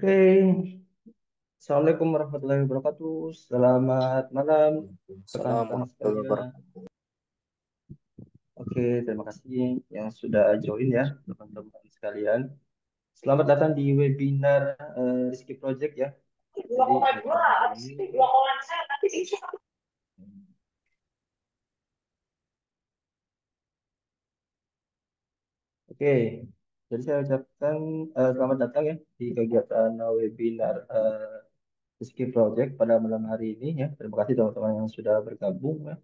Oke, Assalamualaikum warahmatullahi wabarakatuh. Selamat malam, Salam rekan-rekan warahmatullahi sekalian. wabarakatuh. Oke, terima kasih yang sudah join ya, teman-teman sekalian. Selamat datang di webinar Rizky Project ya. Jadi webinar hari ini, oke. Jadi saya ucapkan selamat datang ya di kegiatan webinar Rizky Project pada malam hari ini ya. Terima kasih teman-teman yang sudah bergabung ya.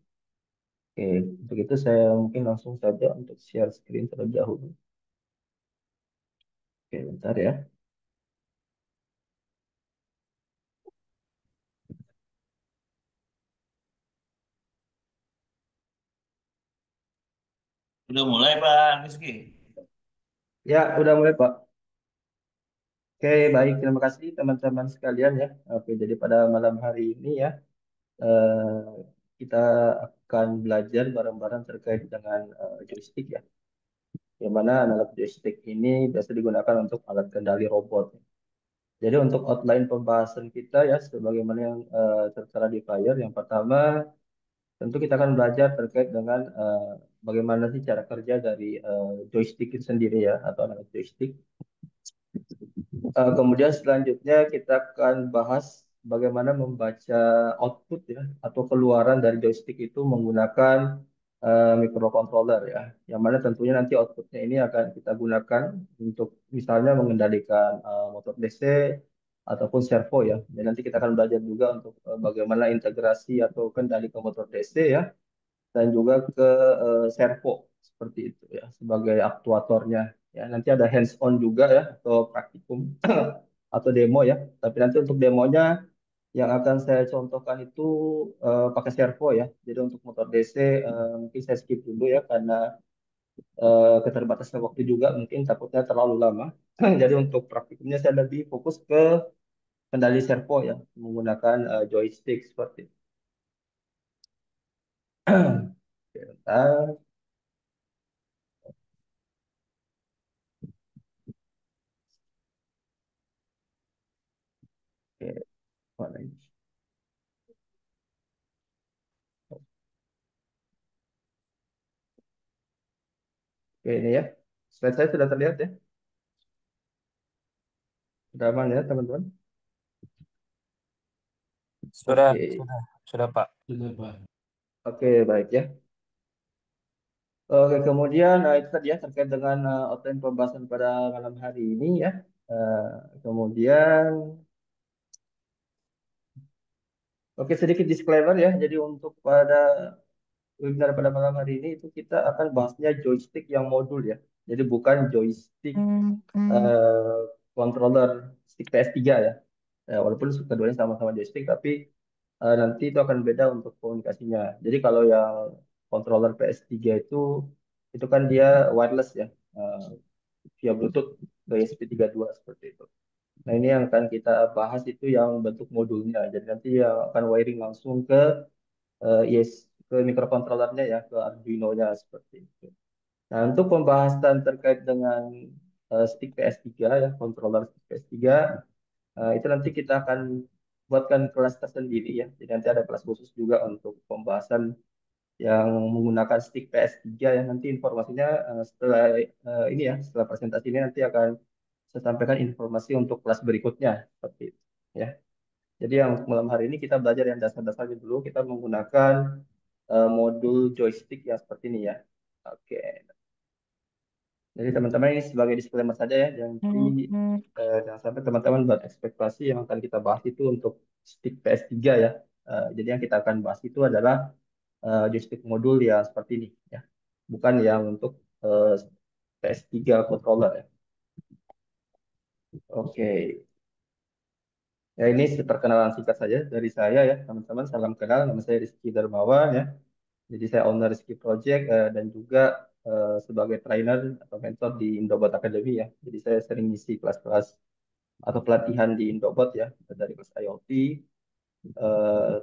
Oke, untuk itu saya mungkin langsung saja untuk share screen terlebih dahulu. Oke, bentar ya. Udah mulai Pak Rizky. Ya, udah mulai Pak. Oke, baik. Terima kasih teman-teman sekalian ya. Oke, jadi pada malam hari ini ya, eh, kita akan belajar bareng-bareng terkait dengan joystick ya. Yang mana analog joystick ini biasa digunakan untuk alat kendali robot. Jadi untuk outline pembahasan kita ya, sebagaimana yang tertera di flyer. Yang pertama, tentu kita akan belajar terkait dengan bagaimana sih cara kerja dari joystick itu sendiri ya, atau analog joystick. Kemudian selanjutnya kita akan bahas bagaimana membaca output ya atau keluaran dari joystick itu menggunakan microcontroller ya. Yang mana tentunya nanti outputnya ini akan kita gunakan untuk misalnya mengendalikan motor DC ataupun servo ya. Dan nanti kita akan belajar juga untuk bagaimana integrasi atau kendali ke motor DC ya dan juga ke servo seperti itu ya sebagai aktuatornya. Ya, nanti ada hands on juga ya atau praktikum atau demo ya. Tapi nanti untuk demonya yang akan saya contohkan itu pakai servo ya. Jadi untuk motor DC mungkin saya skip dulu ya karena keterbatasan waktu juga mungkin takutnya terlalu lama. Jadi untuk praktikumnya saya lebih fokus ke kendali servo ya menggunakan joystick seperti itu. Oke, bentar. Oke, mana ini? Oke, ini ya. Slide saya sudah terlihat ya. Sudah aman ya, teman-teman. Sudah, Oke, sudah Pak. oke, baik ya. Oke, kemudian itu tadi ya terkait dengan outline pembahasan pada malam hari ini ya. Eh, kemudian, oke sedikit disclaimer ya. Jadi untuk pada webinar pada malam hari ini itu kita akan bahasnya joystick yang modul ya. Jadi bukan joystick eh, controller stick PS3 ya. Walaupun keduanya sama-sama joystick, tapi nanti itu akan beda untuk komunikasinya. Jadi kalau yang controller PS3 itu kan dia wireless ya, eh, via Bluetooth ke ESP32 seperti itu. Nah ini yang akan kita bahas itu yang bentuk modulnya. Jadi nanti yang akan wiring langsung ke yes ke microcontrollernya ya, ke Arduino-nya seperti itu. Nah untuk pembahasan terkait dengan stick PS3 ya, controller stick PS3 itu nanti kita akan buatkan kelas tersendiri ya. Jadi nanti ada kelas khusus juga untuk pembahasan yang menggunakan stick PS3 yang nanti informasinya setelah ini ya, setelah presentasi ini nanti akan saya sampaikan informasi untuk kelas berikutnya seperti itu ya. Jadi yang malam hari ini kita belajar yang dasar-dasarnya dulu, kita menggunakan modul joystick yang seperti ini ya. Oke. Jadi teman-teman ini sebagai disclaimer saja ya, nanti jangan sampai teman-teman buat ekspektasi yang akan kita bahas itu untuk stick PS3 ya. Jadi yang kita akan bahas itu adalah joystick modul yang seperti ini ya, bukan yang untuk PS3 controller ya. Oke, ya ini perkenalan singkat saja dari saya ya teman-teman. Salam kenal, nama saya Rizky Darmawan ya. Jadi saya owner Rizky Project dan juga sebagai trainer atau mentor di Indobot Academy ya. Jadi saya sering ngisi kelas-kelas atau pelatihan di Indobot ya, dari kelas IoT,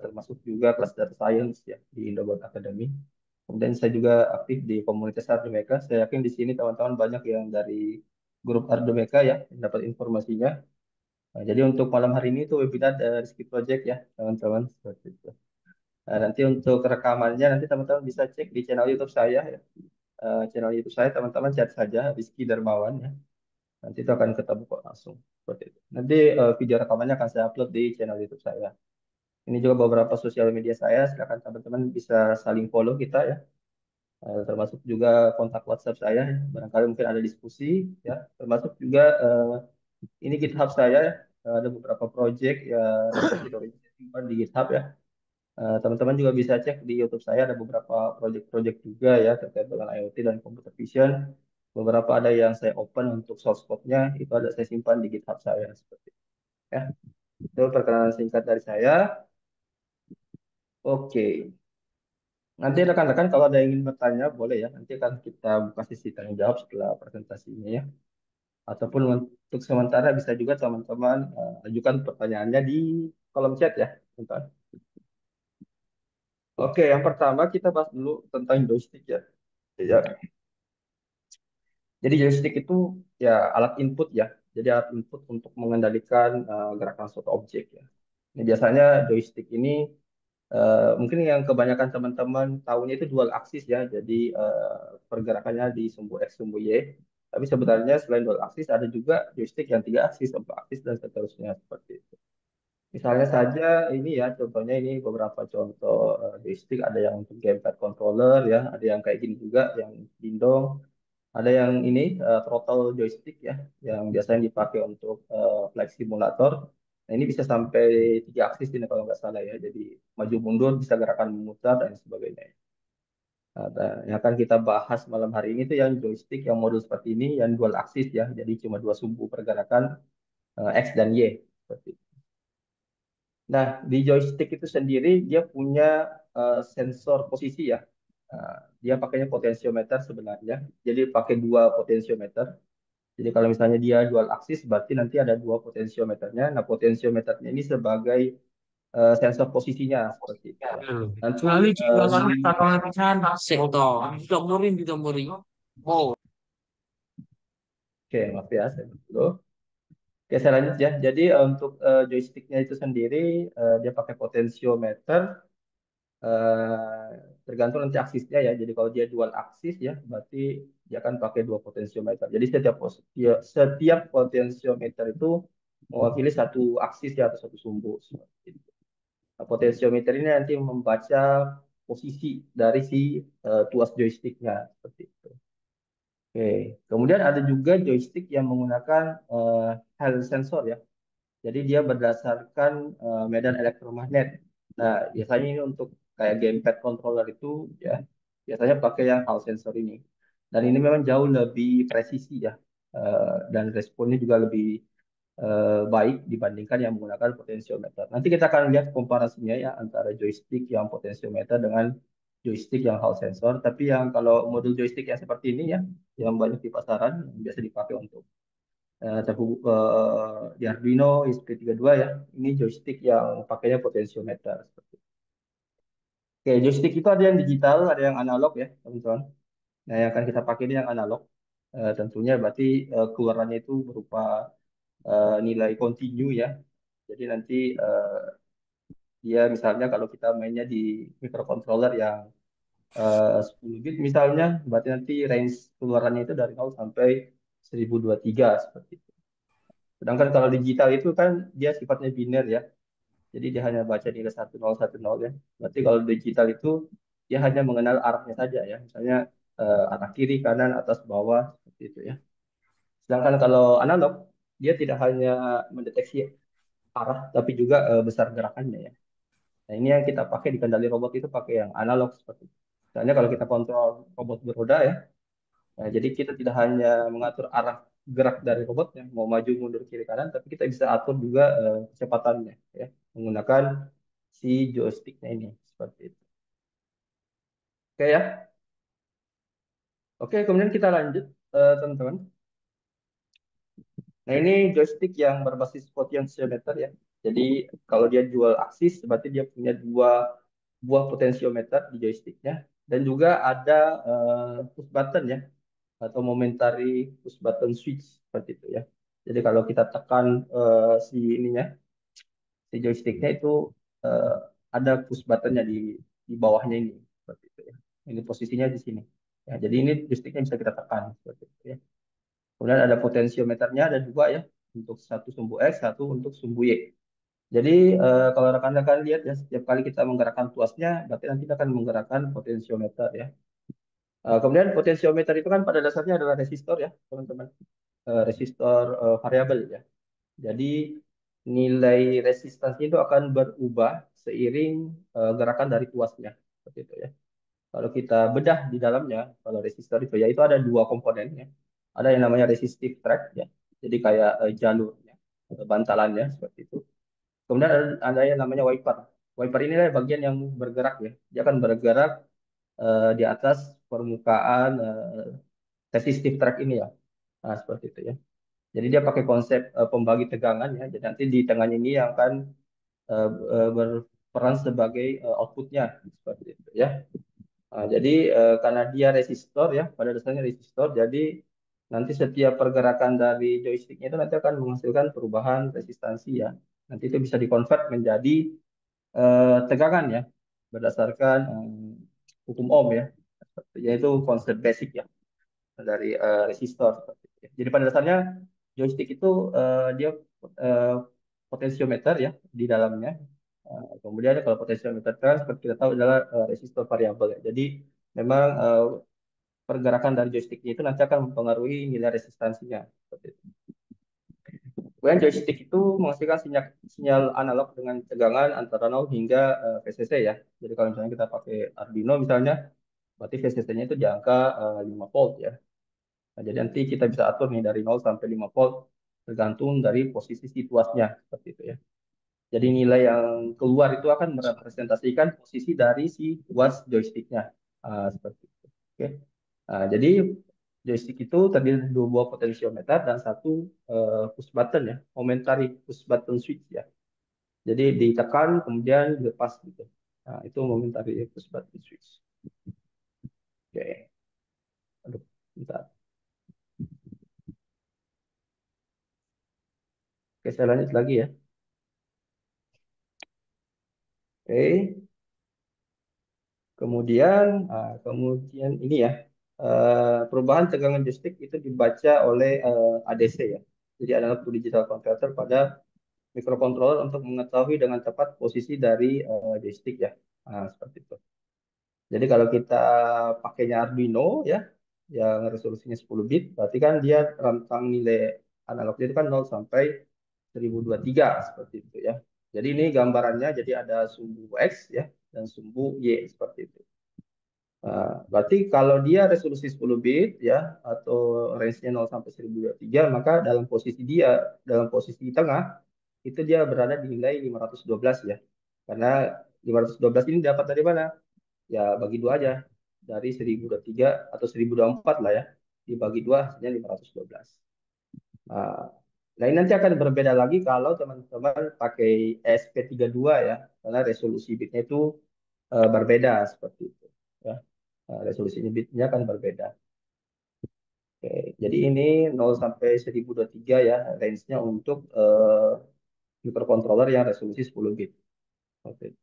termasuk juga kelas data science ya di Indobot Academy. Kemudian saya juga aktif di komunitas Ardumeka. Saya yakin di sini teman-teman banyak yang dari grup Ardumeka ya, yang dapat informasinya. Nah, jadi untuk malam hari ini itu webinar dari Ski Project ya, teman-teman. Seperti itu. Nah, nanti untuk rekamannya nanti teman-teman bisa cek di channel YouTube saya ya. Channel YouTube saya teman-teman chat saja Rizky Darmawan ya. Nanti itu akan ketemu kok langsung. Seperti itu. Nanti video rekamannya akan saya upload di channel YouTube saya. Ini juga beberapa sosial media saya. Silakan teman-teman bisa saling follow kita ya. Termasuk juga kontak WhatsApp saya. Ya. Barangkali mungkin ada diskusi ya. Termasuk juga ini GitHub saya. Ya. Ada beberapa project ya repositorinya saya simpan di GitHub ya. Teman-teman juga bisa cek di YouTube saya ada beberapa project-project juga ya terkait dengan IoT dan computer vision. Beberapa ada yang saya open untuk source code-nya itu ada saya simpan di GitHub saya seperti itu, ya. Itu perkenalan singkat dari saya. Oke. Nanti rekan-rekan kalau ada yang ingin bertanya boleh ya. Nanti akan kita buka sesi tanya jawab setelah presentasinya ya. Ataupun untuk sementara bisa juga teman-teman ajukan pertanyaannya di kolom chat ya. Bentar. Oke, yang pertama kita bahas dulu tentang joystick ya. Ya, jadi joystick itu ya alat input ya. Jadi alat input untuk mengendalikan gerakan suatu objek ya. Ini biasanya joystick ini mungkin yang kebanyakan teman-teman tahunya itu dual aksis ya. Jadi pergerakannya di sumbu X, sumbu Y. Tapi sebenarnya selain dual aksis ada juga joystick yang tiga aksis, empat aksis dan seterusnya seperti itu. Misalnya saja ini ya, contohnya ini beberapa contoh joystick ada yang untuk gamepad controller ya, ada yang kayak gini juga yang dindong. Ada yang ini throttle joystick ya, yang biasanya dipakai untuk flight simulator. Nah, ini bisa sampai tiga aksis ini kalau nggak salah ya. Jadi maju mundur bisa gerakan memutar dan sebagainya. Nah, yang akan kita bahas malam hari ini tuh yang joystick yang modul seperti ini, yang dual aksis ya. Jadi cuma dua sumbu pergerakan X dan Y. Seperti itu. Nah, di joystick itu sendiri dia punya sensor posisi ya. Dia pakainya potensiometer sebenarnya. Jadi pakai dua potensiometer. Jadi kalau misalnya dia dual aksis, berarti nanti ada dua potensiometernya. Nah, potensiometernya ini sebagai sensor posisinya seperti itu ya. Nanti Sekali di juga tantangan sana sektor. Didomborin. Oh, oke maaf ya saya dulu. Oke, saya lanjut ya. Jadi untuk joysticknya itu sendiri dia pakai potensiometer tergantung nanti aksisnya ya. Jadi kalau dia dual aksis ya, berarti dia akan pakai dua potensiometer. Jadi setiap potensiometer itu mewakili satu aksis ya atau satu sumbu. Seperti itu. Nah, potensiometer ini nanti membaca posisi dari si tuas joysticknya seperti itu. Oke, kemudian ada juga joystick yang menggunakan Hall sensor ya. Jadi dia berdasarkan medan elektromagnet. Nah, biasanya ini untuk kayak gamepad controller itu ya, biasanya pakai yang Hall sensor ini. Dan ini memang jauh lebih presisi ya, dan responnya juga lebih baik dibandingkan yang menggunakan potensiometer. Nanti kita akan lihat komparasinya ya antara joystick yang potensiometer dengan joystick yang Hall sensor. Tapi yang kalau modul joystick yang seperti ini ya, yang banyak di pasaran, yang biasa dipakai untuk di Arduino ESP32 ya. Ini joystick yang pakainya potensiometer. Oke, joystick itu ada yang digital, ada yang analog ya, teman-teman. Nah, yang akan kita pakai ini yang analog. Tentunya berarti keluarannya itu berupa nilai kontinu ya. Jadi nanti dia misalnya kalau kita mainnya di microcontroller yang 10 bit misalnya, berarti nanti range keluarannya itu dari 0 sampai 1023 seperti itu. Sedangkan kalau digital itu kan dia sifatnya biner ya. Jadi dia hanya baca nilai 1010 ya. Berarti kalau digital itu dia hanya mengenal arahnya saja ya. Misalnya arah kiri, kanan, atas, bawah seperti itu ya. Sedangkan kalau analog dia tidak hanya mendeteksi arah tapi juga besar gerakannya ya. Nah, ini yang kita pakai di kendali robot itu pakai yang analog seperti itu. Misalnya kalau kita kontrol robot beroda ya, nah, jadi kita tidak hanya mengatur arah gerak dari robotnya, mau maju, mundur, kiri, kanan, tapi kita bisa atur juga kecepatannya ya, menggunakan si joysticknya ini seperti itu. Oke ya. Oke, kemudian kita lanjut teman-teman. Nah, ini joystick yang berbasis potentiometer ya. Jadi kalau dia dual aksis berarti dia punya dua buah potentiometer di joysticknya dan juga ada push button ya atau momentary push button switch seperti itu ya. Jadi kalau kita tekan si ininya, si joysticknya itu eh, ada push buttonnya di bawahnya ini, seperti itu ya. Ini posisinya di sini. Ya, jadi ini joysticknya bisa kita tekan seperti itu ya. Kemudian ada potensiometernya ada dua ya, untuk satu sumbu X, satu untuk sumbu Y. Jadi kalau rekan-rekan lihat ya, setiap kali kita menggerakkan tuasnya, berarti nanti kita akan menggerakkan potensiometer ya. Kemudian potensiometer itu kan pada dasarnya adalah resistor ya, teman-teman. Resistor variabel ya. Jadi nilai resistansi itu akan berubah seiring gerakan dari tuasnya. Seperti itu ya. Kalau kita bedah di dalamnya, kalau resistor itu ya itu ada dua komponennya. Ada yang namanya resistive track ya. Jadi kayak jalurnya, bantalannya seperti itu. Kemudian ada yang namanya wiper. Wiper ini adalah bagian yang bergerak ya. Dia akan bergerak di atas permukaan resistive track ini ya. Nah, seperti itu ya. Jadi dia pakai konsep pembagi tegangan ya. Jadi nanti di tengah ini yang akan berperan sebagai outputnya seperti itu ya. Nah, jadi karena dia resistor ya, pada dasarnya resistor, jadi nanti setiap pergerakan dari joysticknya itu nanti akan menghasilkan perubahan resistansi ya. Nanti itu bisa dikonvert menjadi tegangan ya, berdasarkan hukum Ohm ya. Yaitu konsep basic ya dari resistor. Seperti itu ya. Jadi pada dasarnya joystick itu dia eh, potensiometer ya di dalamnya. Kemudian kalau potensiometer kan seperti kita tahu adalah resistor variabel ya. Jadi memang pergerakan dari joysticknya itu nanti akan mempengaruhi nilai resistansinya. Seperti itu. Kemudian joystick itu menghasilkan sinyal, sinyal analog dengan tegangan antara 0 hingga VCC ya. Jadi kalau misalnya kita pakai Arduino misalnya, berarti VCC-nya itu di angka 5 volt ya. Nah, jadi nanti kita bisa atur nih dari 0 sampai 5 volt tergantung dari posisi situasinya seperti itu ya. Jadi nilai yang keluar itu akan merepresentasikan posisi dari si tuas joysticknya. Seperti itu. Oke. Jadi joystick itu terdiri dari dua buah potensiometer dan satu push button ya, momentary push button switch ya. Jadi ditekan kemudian dilepas gitu. Nah, itu momentary push button switch. Oke. Aduh, bentar. Oke, saya lanjut lagi ya. Oke. Kemudian ini ya, perubahan tegangan joystick itu dibaca oleh ADC ya. Jadi analog to digital converter pada microcontroller untuk mengetahui dengan tepat posisi dari joystick ya. Seperti itu. Jadi kalau kita pakainya Arduino ya, yang resolusinya 10 bit, berarti kan dia rentang nilai analognya itu kan 0 sampai 1023 seperti itu ya. Jadi ini gambarannya, jadi ada sumbu X ya dan sumbu Y seperti itu. Berarti kalau dia resolusi 10 bit ya atau range-nya 0 sampai 1023 maka dalam posisi di tengah itu dia berada di nilai 512 ya. Karena 512 ini dapat dari mana? Ya bagi dua aja. Dari 1023 atau 1024 lah ya. Dibagi dua hasilnya 512. Nah, nah ini nanti akan berbeda lagi kalau teman-teman pakai ESP32 ya. Karena resolusi bitnya itu berbeda seperti itu. Ya. Resolusinya bitnya kan berbeda. Oke, jadi ini 0 sampai 1023 ya, range-nya untuk microcontroller yang resolusi 10 bit. Oke.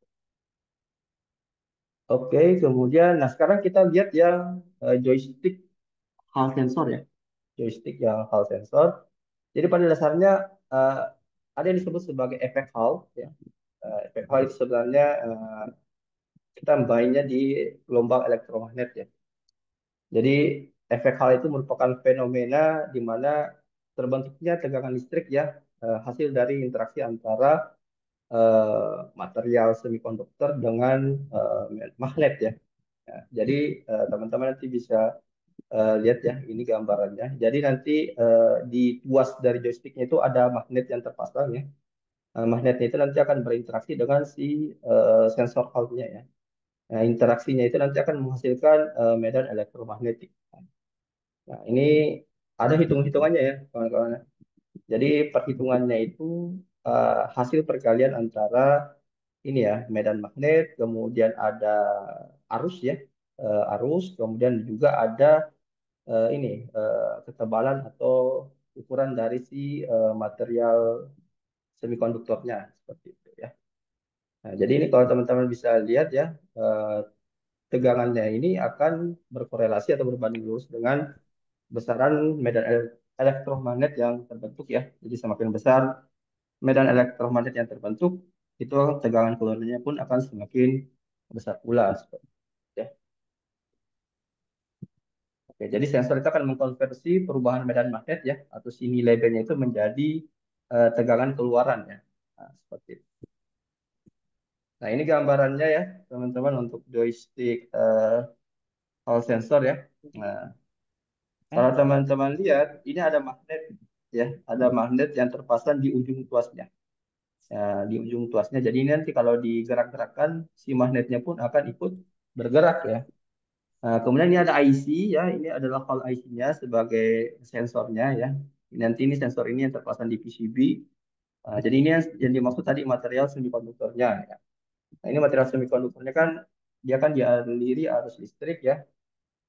Oke, kemudian, nah sekarang kita lihat yang joystick hall sensor ya, joystick yang hall sensor. Jadi pada dasarnya eh, ada yang disebut sebagai efek Hall ya. Efek Hall itu sebenarnya kita mainnya di gelombang elektromagnet ya. Jadi efek Hall itu merupakan fenomena di mana terbentuknya tegangan listrik ya hasil dari interaksi antara material semikonduktor dengan magnet ya. Ya, jadi teman-teman nanti bisa lihat ya ini gambarannya. Jadi nanti di tuas dari joysticknya itu ada magnet yang terpasang ya. Magnetnya itu nanti akan berinteraksi dengan si sensor Hall-nya ya. Nah, interaksinya itu nanti akan menghasilkan medan elektromagnetik. Nah, ini ada hitung-hitungannya ya, kawan-kawan. Jadi perhitungannya itu hasil perkalian antara ini ya, medan magnet, kemudian ada arus ya, arus, kemudian juga ada ini ketebalan atau ukuran dari si material semikonduktornya seperti itu ya. Nah, jadi ini kalau teman-teman bisa lihat ya, eh, tegangannya ini akan berkorelasi atau berbanding lurus dengan besaran medan elektromagnet yang terbentuk ya. Jadi semakin besar medan elektromagnet yang terbentuk, itu tegangan keluarnya pun akan semakin besar pula. Seperti itu ya. Oke, jadi sensor itu akan mengkonversi perubahan medan magnet ya, atau si nilai B-nya itu menjadi tegangan keluaran ya. Nah, seperti itu. Nah, ini gambarannya ya, teman-teman untuk joystick hall sensor ya. Nah, kalau teman-teman lihat, ini ada magnet ya, ada magnet yang terpasang di ujung tuasnya. Ya, di ujung tuasnya. Jadi ini nanti kalau digerak-gerakkan, si magnetnya pun akan ikut bergerak ya. Nah, kemudian ini ada IC ya, ini adalah hall IC-nya sebagai sensornya ya. Nanti ini sensor ini yang terpasang di PCB. Jadi ini yang dimaksud tadi material semikonduktornya ya. Nah, ini material semikonduktornya kan dia kan dialiri arus listrik ya.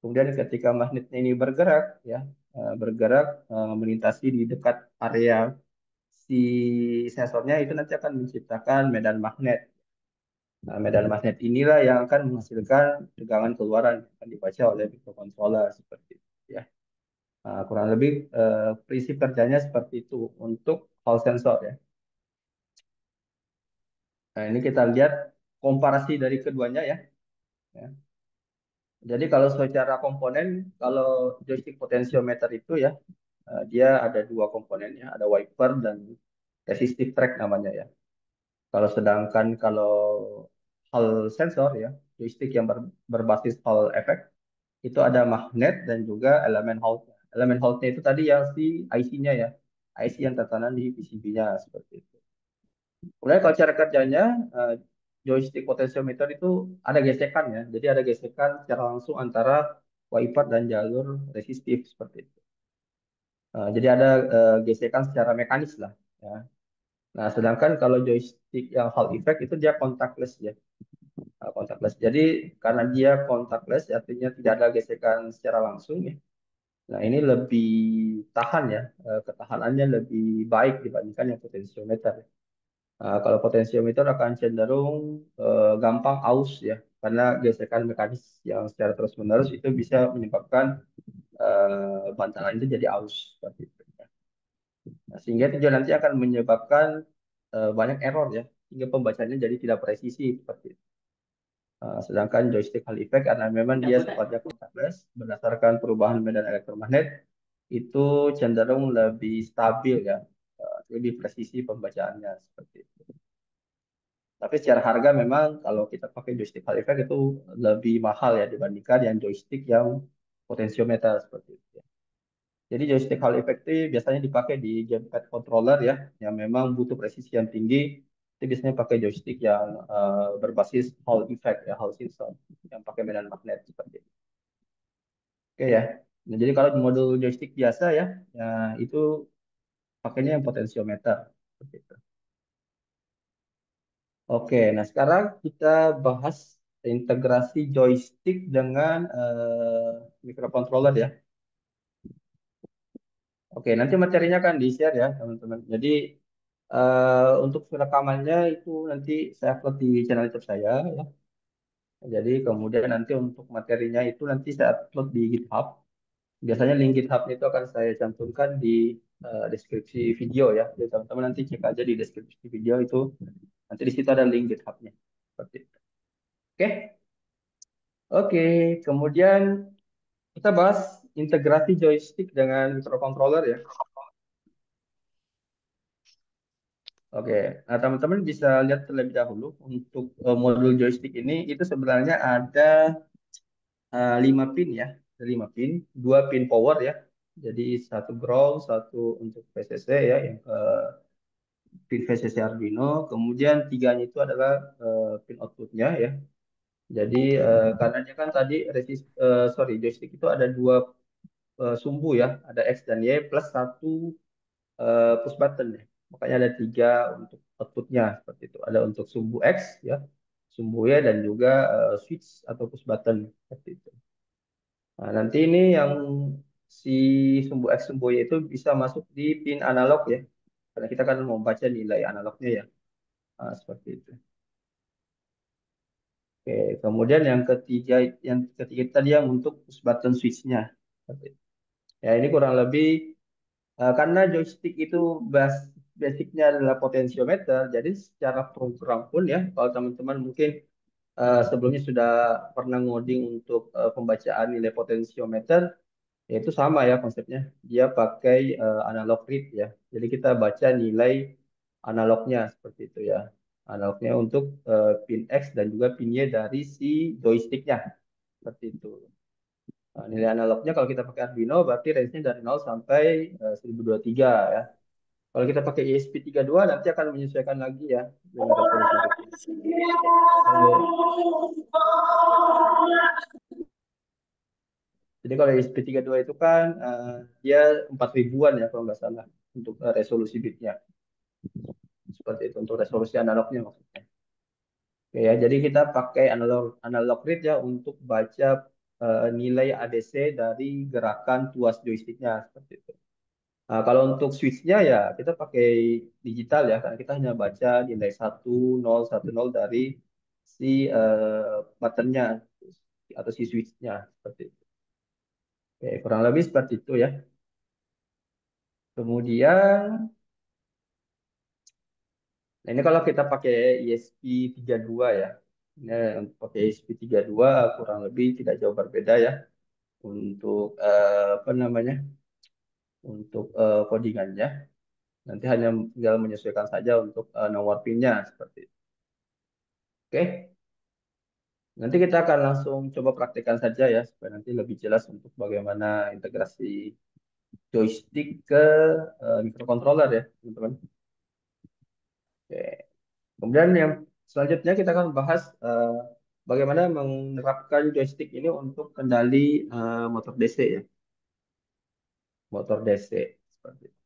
Kemudian ketika magnetnya ini bergerak ya, bergerak melintasi di dekat area si sensornya itu nanti akan menciptakan medan magnet. Nah, medan magnet inilah yang akan menghasilkan tegangan keluaran yang akan dibaca oleh microcontroller seperti itu ya. Nah, kurang lebih prinsip kerjanya seperti itu untuk hall sensor ya. Nah, ini kita lihat komparasi dari keduanya ya. Ya. Jadi kalau secara komponen, kalau joystick potentiometer itu ya, dia ada dua komponennya, ada wiper dan resistive track namanya ya. Kalau sedangkan kalau hall sensor ya, joystick yang berbasis hall effect itu ada magnet dan juga elemen Hall. Elemen Hall-nya itu tadi yang si IC-nya ya, IC yang tertanam di PCB-nya seperti itu. Kemudian kalau cara kerjanya, eh, joystick potentiometer itu ada gesekan ya, jadi ada gesekan secara langsung antara wiper dan jalur resistif seperti itu. Jadi ada gesekan secara mekanis lah. Ya. Nah, sedangkan kalau joystick yang Hall effect itu dia contactless ya. Contactless. Jadi karena dia contactless, artinya tidak ada gesekan secara langsung ya. Nah, ini lebih tahan ya, ketahanannya lebih baik dibandingkan yang potensiometer. Kalau potensiometer akan cenderung gampang aus ya, karena gesekan mekanis yang secara terus-menerus itu bisa menyebabkan bantalan itu jadi aus seperti itu. Nah, sehingga itu juga nanti akan menyebabkan banyak error ya, sehingga pembacanya jadi tidak presisi seperti itu. Sedangkan joystick Hall effect karena memang dia sifatnya contactless berdasarkan perubahan medan elektromagnet itu cenderung lebih stabil ya, lebih presisi pembacaannya seperti itu. Tapi secara harga memang kalau kita pakai joystick Hall effect itu lebih mahal ya dibandingkan yang joystick yang potensiometer seperti itu ya. Jadi joystick Hall effect itu biasanya dipakai di gamepad controller ya, yang memang butuh presisi yang tinggi. Itu biasanya pakai joystick yang berbasis Hall effect ya, Hall sensor yang pakai medan magnet seperti itu. Oke ya. Nah, jadi kalau di modul joystick biasa ya, ya itu pakainya yang potensiometer seperti itu. Oke, nah sekarang kita bahas integrasi joystick dengan microcontroller ya. Oke, nanti materinya akan di-share ya, teman-teman. Jadi untuk rekamannya itu nanti saya upload di channel YouTube saya ya. Jadi kemudian nanti untuk materinya itu nanti saya upload di GitHub. Biasanya link GitHub itu akan saya cantumkan di deskripsi video ya. Jadi teman-teman nanti cek aja di deskripsi video itu. Nanti di situ ada link GitHub-nya. Seperti itu. Oke, oke. Kemudian kita bahas integrasi joystick dengan microcontroller ya. Oke, nah teman-teman bisa lihat terlebih dahulu untuk modul joystick ini itu sebenarnya ada 5 pin ya, ada 5 pin, 2 pin power ya. Jadi satu ground, satu untuk VCC ya, yang pin VCC Arduino. Kemudian tiganya itu adalah pin outputnya ya. Jadi karena dia kan tadi joystick itu ada dua sumbu ya, ada X dan Y plus satu push button ya. Makanya ada tiga untuk outputnya seperti itu. Ada untuk sumbu X ya, sumbu Y dan juga switch atau push button seperti itu. Nah, nanti ini yang si sumbu X sumbu Y itu bisa masuk di pin analog ya. Karena kita kan mau baca nilai analognya ya. Seperti itu. Oke, kemudian yang ketiga tadi yang untuk push button switch-nya. Seperti itu. Ya, ini kurang lebih karena joystick itu basicnya adalah potentiometer, jadi secara program pun ya, kalau teman-teman mungkin sebelumnya sudah pernah ngoding untuk pembacaan nilai potentiometer, ya itu sama ya konsepnya. Dia pakai analog read ya. Jadi kita baca nilai analognya seperti itu ya. Analognya untuk pin X dan juga pin Y dari si joysticknya seperti itu. Nah, nilai analognya kalau kita pakai Arduino berarti range-nya dari 0 sampai 1023 ya. Kalau kita pakai ESP32 nanti akan menyesuaikan lagi ya dengan resolusi bitnya. Eh, Jadi kalau ESP32 itu kan dia 4 ribuan ya kalau nggak salah untuk resolusi bitnya. Seperti itu untuk resolusi analognya maksudnya. Oke ya, jadi kita pakai analog analog read ya untuk baca nilai ADC dari gerakan tuas joysticknya seperti itu. Nah, kalau untuk switch-nya ya kita pakai digital ya karena kita hanya baca nilai 1010 dari si buttonnya atau si switch-nya seperti itu. Oke, kurang lebih seperti itu ya. Kemudian, nah ini kalau kita pakai ESP32 ya. Nah, untuk pakai ESP32 kurang lebih tidak jauh berbeda ya untuk apa namanya? Untuk codingannya. Nanti hanya tinggal menyesuaikan saja untuk nomor PIN-nya seperti itu. Oke. Nanti kita akan langsung coba praktekkan saja ya, supaya nanti lebih jelas untuk bagaimana integrasi joystick ke microcontroller ya, teman-teman. Oke. Kemudian yang selanjutnya kita akan bahas bagaimana menerapkan joystick ini untuk kendali motor DC ya, motor DC. Seperti itu.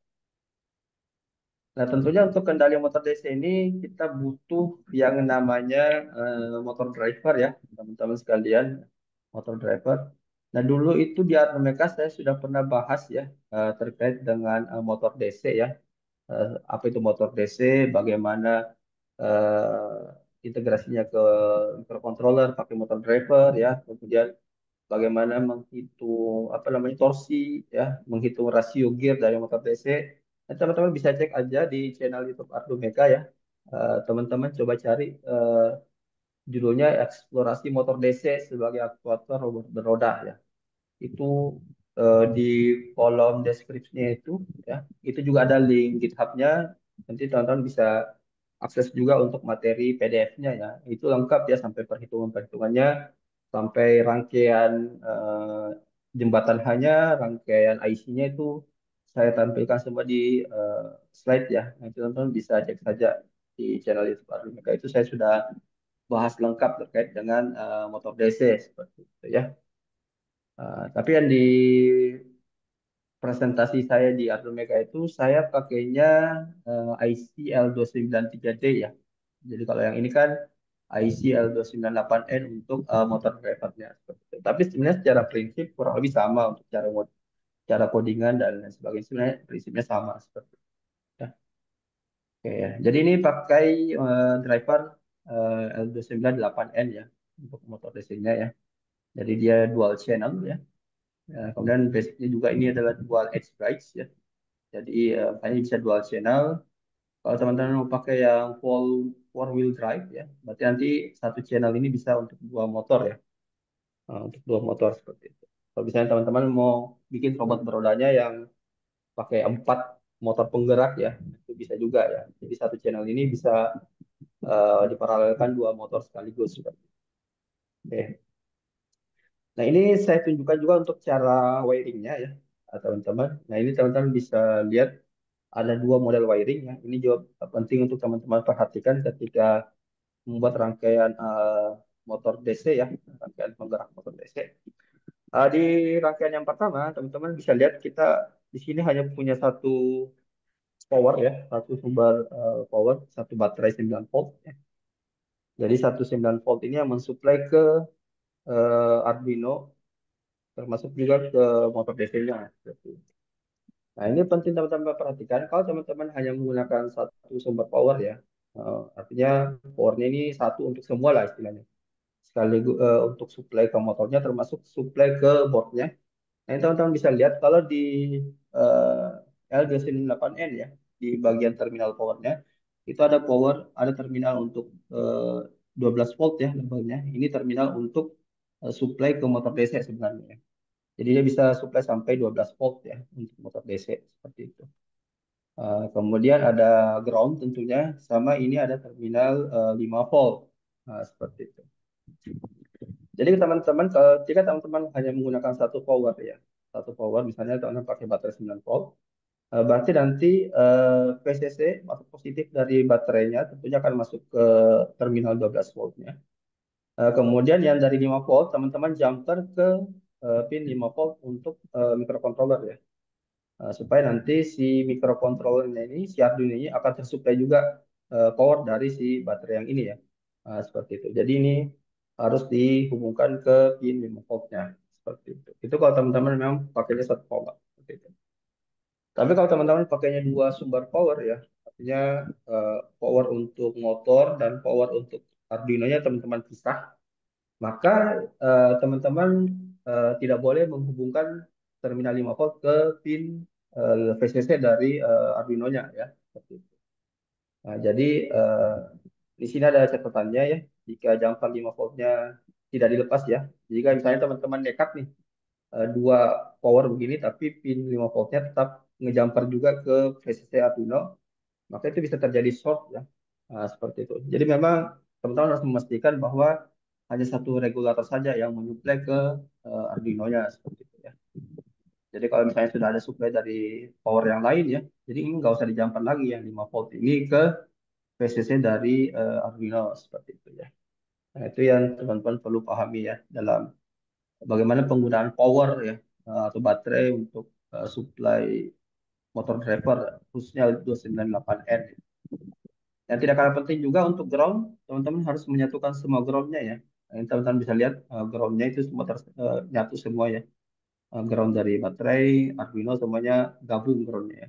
Nah, tentunya untuk kendali motor DC ini kita butuh yang namanya motor driver ya, teman-teman sekalian, motor driver. Nah, dulu itu di Atmeka saya sudah pernah bahas ya terkait dengan motor DC ya. Apa itu motor DC, bagaimana integrasinya ke microcontroller pakai motor driver ya, kemudian bagaimana menghitung apa namanya torsi ya, menghitung rasio gear dari motor DC. Nah, teman-teman bisa cek aja di channel YouTube Ardu Meka ya. Teman-teman coba cari judulnya eksplorasi motor DC sebagai aktuator robot beroda ya. Itu di kolom deskripsinya itu ya, itu juga ada link GitHub-nya. Nanti teman-teman bisa akses juga untuk materi PDF-nya ya. Itu lengkap ya sampai perhitungan-perhitungannya, sampai rangkaian jembatan hanya, rangkaian IC-nya itu saya tampilkan semua di slide ya. Nanti teman-teman bisa cek saja di channel YouTube Arduino. Itu saya sudah bahas lengkap terkait dengan motor DC seperti itu ya. Tapi yang di presentasi saya di Arduino Mega itu saya pakainya IC L293D ya. Jadi kalau yang ini kan IC L298N untuk motor drivernya seperti itu. Tapi sebenarnya secara prinsip kurang lebih sama untuk cara codingan dan lain sebagainya. Sebenarnya prinsipnya sama seperti itu. Ya. Oke ya. Jadi ini pakai driver L298N ya untuk motor DC-nya ya. Jadi dia dual channel ya. Kemudian basicnya juga ini adalah dual edge bridge ya. Jadi makanya bisa dual channel. Kalau teman-teman mau pakai yang four wheel drive ya, berarti nanti satu channel ini bisa untuk dua motor ya, untuk dua motor seperti itu. Kalau misalnya teman-teman mau bikin robot berodanya yang pakai empat motor penggerak ya, itu bisa juga ya. Jadi satu channel ini bisa diparalelkan dua motor sekaligus seperti itu. Oke. Nah ini saya tunjukkan juga untuk cara wiringnya ya, teman-teman. Nah ini teman-teman bisa lihat ada dua model wiring ya. Ini juga penting untuk teman-teman perhatikan ketika membuat rangkaian motor DC ya, rangkaian penggerak motor DC. Di rangkaian yang pertama, teman-teman bisa lihat kita di sini hanya punya satu power ya, satu sumber power, satu baterai 9 volt. Ya. Jadi satu 9 volt ini yang mensuplai ke Arduino termasuk juga ke motor DC-nya. Nah, ini penting teman-teman perhatikan kalau teman-teman hanya menggunakan satu sumber power ya. Artinya powernya ini satu untuk semua lah istilahnya. Sekaligus untuk supply ke motornya termasuk supply ke boardnya. Nah, ini teman-teman bisa lihat kalau di L298N ya, di bagian terminal powernya, itu ada power, ada terminal untuk 12 volt ya labelnya. Ini terminal untuk supply ke motor DC sebenarnya, ya. Jadi dia bisa supply sampai 12 volt ya untuk motor DC seperti itu. Kemudian ada ground tentunya, sama ini ada terminal 5 volt. Nah, seperti itu. Jadi teman-teman, jika teman-teman hanya menggunakan satu power ya, satu power misalnya teman-teman pakai baterai 9 volt, berarti nanti PCC atau positif dari baterainya tentunya akan masuk ke terminal 12 voltnya. Kemudian yang dari 5 volt, teman-teman jumper ke pin 5 volt untuk microcontroller ya. Supaya nanti si microcontrollernya ini, si Arduino ini akan tersuplai juga power dari si baterai yang ini ya. Seperti itu. Jadi ini harus dihubungkan ke pin 5 voltnya. Seperti itu. Itu kalau teman-teman memang pakainya satu power. Seperti itu. Tapi kalau teman-teman pakainya dua sumber power ya, artinya power untuk motor dan power untuk Arduino-nya teman-teman pisah, maka teman-teman tidak boleh menghubungkan terminal 5 volt ke pin VCC dari Arduino-nya ya. Seperti itu. Nah, jadi di sini ada catatannya ya, jika jumper 5 voltnya tidak dilepas ya. Jika misalnya teman-teman nekat nih dua power begini tapi pin 5 voltnya tetap ngejumper juga ke VCC Arduino, maka itu bisa terjadi short ya. Nah, seperti itu. Jadi memang teman-teman harus memastikan bahwa hanya satu regulator saja yang menyuplai ke Arduino-nya seperti itu ya. Jadi kalau misalnya sudah ada supply dari power yang lain ya, jadi ini nggak usah dijamper lagi yang 5 volt ini ke VCC dari Arduino seperti itu ya. Nah, itu yang teman-teman perlu pahami ya dalam bagaimana penggunaan power ya atau baterai untuk supply motor driver khususnya 298N. Yang tidak kalah penting juga untuk ground, teman-teman harus menyatukan semua groundnya ya. Nah, ini teman-teman bisa lihat groundnya itu semua nyatu semua ya. Ground dari baterai, Arduino semuanya gabung groundnya ya.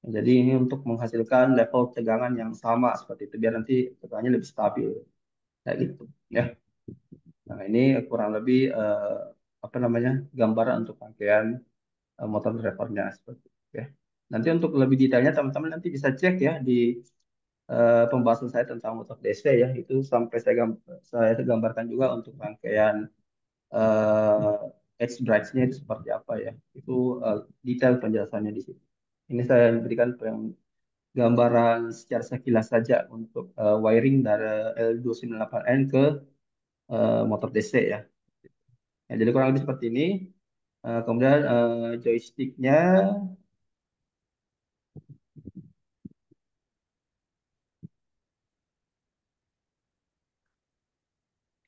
Jadi ini untuk menghasilkan level tegangan yang sama seperti itu biar nanti tegangannya lebih stabil kayak gitu ya. Nah ini kurang lebih apa namanya gambaran untuk rangkaian motor drivernya seperti itu ya. Nanti untuk lebih detailnya teman-teman nanti bisa cek ya di pembahasan saya tentang motor DC ya itu sampai saya gambarkan juga untuk rangkaian edge drives-nya itu seperti apa ya itu detail penjelasannya di situ. Ini saya berikan gambaran secara sekilas saja untuk wiring dari L298N ke motor DC ya. Ya, jadi kurang lebih seperti ini. Kemudian joysticknya,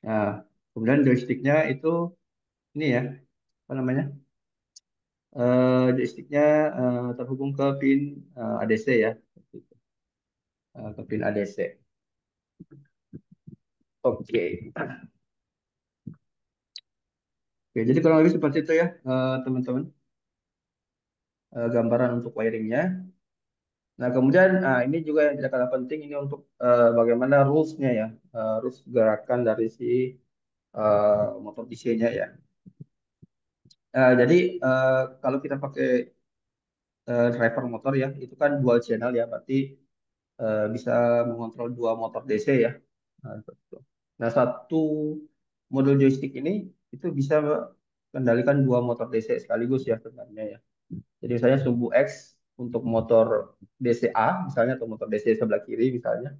nah, kemudian joysticknya itu ini ya, apa namanya? Joysticknya terhubung ke pin ADC ya, ke pin ADC. Oke. Oke, jadi kurang lebih seperti itu ya, teman-teman. Gambaran untuk wiringnya. Nah, kemudian ini juga yang tidak kalah penting ini untuk bagaimana rules-nya ya, rules gerakan dari si motor DC-nya ya. Jadi kalau kita pakai driver motor ya, itu kan dual channel ya, berarti bisa mengontrol dua motor DC ya. Nah, seperti itu. Nah, satu modul joystick ini itu bisa kendalikan dua motor DC sekaligus ya sebenarnya ya. Jadi misalnya sumbu X untuk motor DCA misalnya atau motor DC sebelah kiri misalnya,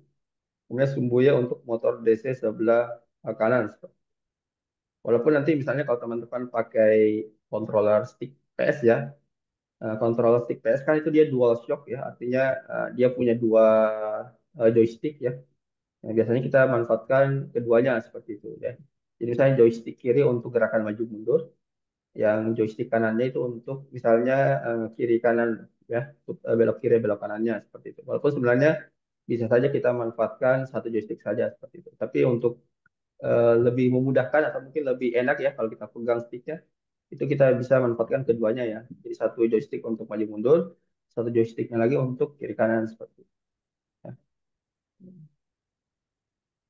kemudian sumbunya untuk motor DC sebelah kanan. Walaupun nanti misalnya kalau teman-teman pakai controller stick PS ya, controller stick PS kan itu dia dual shock ya, artinya dia punya dua joystick ya. Yang biasanya kita manfaatkan keduanya seperti itu ya. Jadi misalnya joystick kiri untuk gerakan maju mundur, yang joystick kanannya itu untuk misalnya kiri kanan ya, untuk, belok kiri belok kanannya seperti itu. Walaupun sebenarnya bisa saja kita manfaatkan satu joystick saja seperti itu. Tapi untuk lebih memudahkan atau mungkin lebih enak ya kalau kita pegang sticknya, itu kita bisa manfaatkan keduanya ya. Jadi satu joystick untuk maju mundur, satu joysticknya lagi untuk kiri kanan seperti itu. Ya.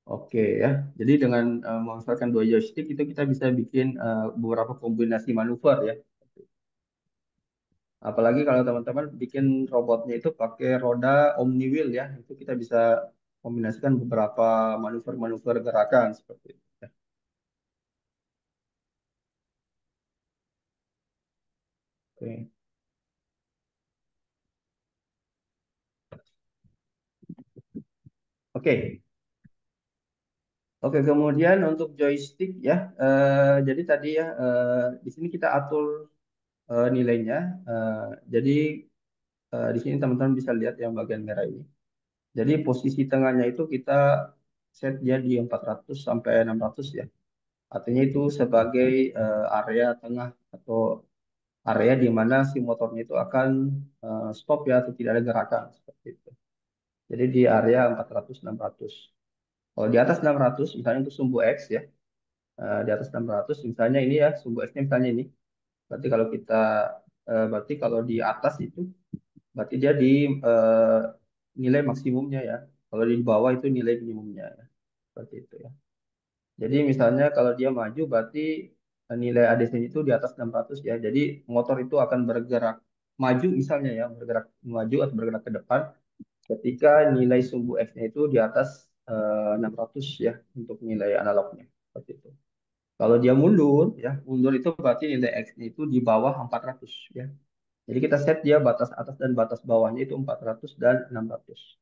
Oke ya. Jadi dengan memanfaatkan dua joystick itu kita bisa bikin beberapa kombinasi manuver ya. Apalagi kalau teman-teman bikin robotnya itu pakai roda omni wheel ya, itu kita bisa kombinasikan beberapa manuver-manuver gerakan seperti itu. Ya. Oke. Oke. Oke, kemudian untuk joystick ya, jadi tadi ya di sini kita atur nilainya. Eh, jadi di sini teman-teman bisa lihat yang bagian merah ini. Jadi posisi tengahnya itu kita set dia di 400 sampai 600 ya. Artinya itu sebagai area tengah atau area di mana si motornya itu akan stop ya atau tidak ada gerakan seperti itu. Jadi di area 400 600. Kalau di atas 600 misalnya untuk sumbu X ya, di atas 600 misalnya ini ya sumbu X-nya misalnya ini. Berarti kalau kita berarti kalau di atas itu berarti dia di eh, nilai maksimumnya ya. Kalau di bawah itu nilai minimumnya ya. Seperti itu ya. Jadi misalnya kalau dia maju berarti nilai ADC itu di atas 600 ya. Jadi motor itu akan bergerak maju misalnya ya, bergerak maju atau bergerak ke depan ketika nilai sumbu X-nya itu di atas 600 ya untuk nilai analognya. Seperti itu. Kalau dia mundur ya, mundur itu berarti nilai X-nya itu di bawah 400 ya. Jadi kita set dia batas atas dan batas bawahnya itu 400 dan 600.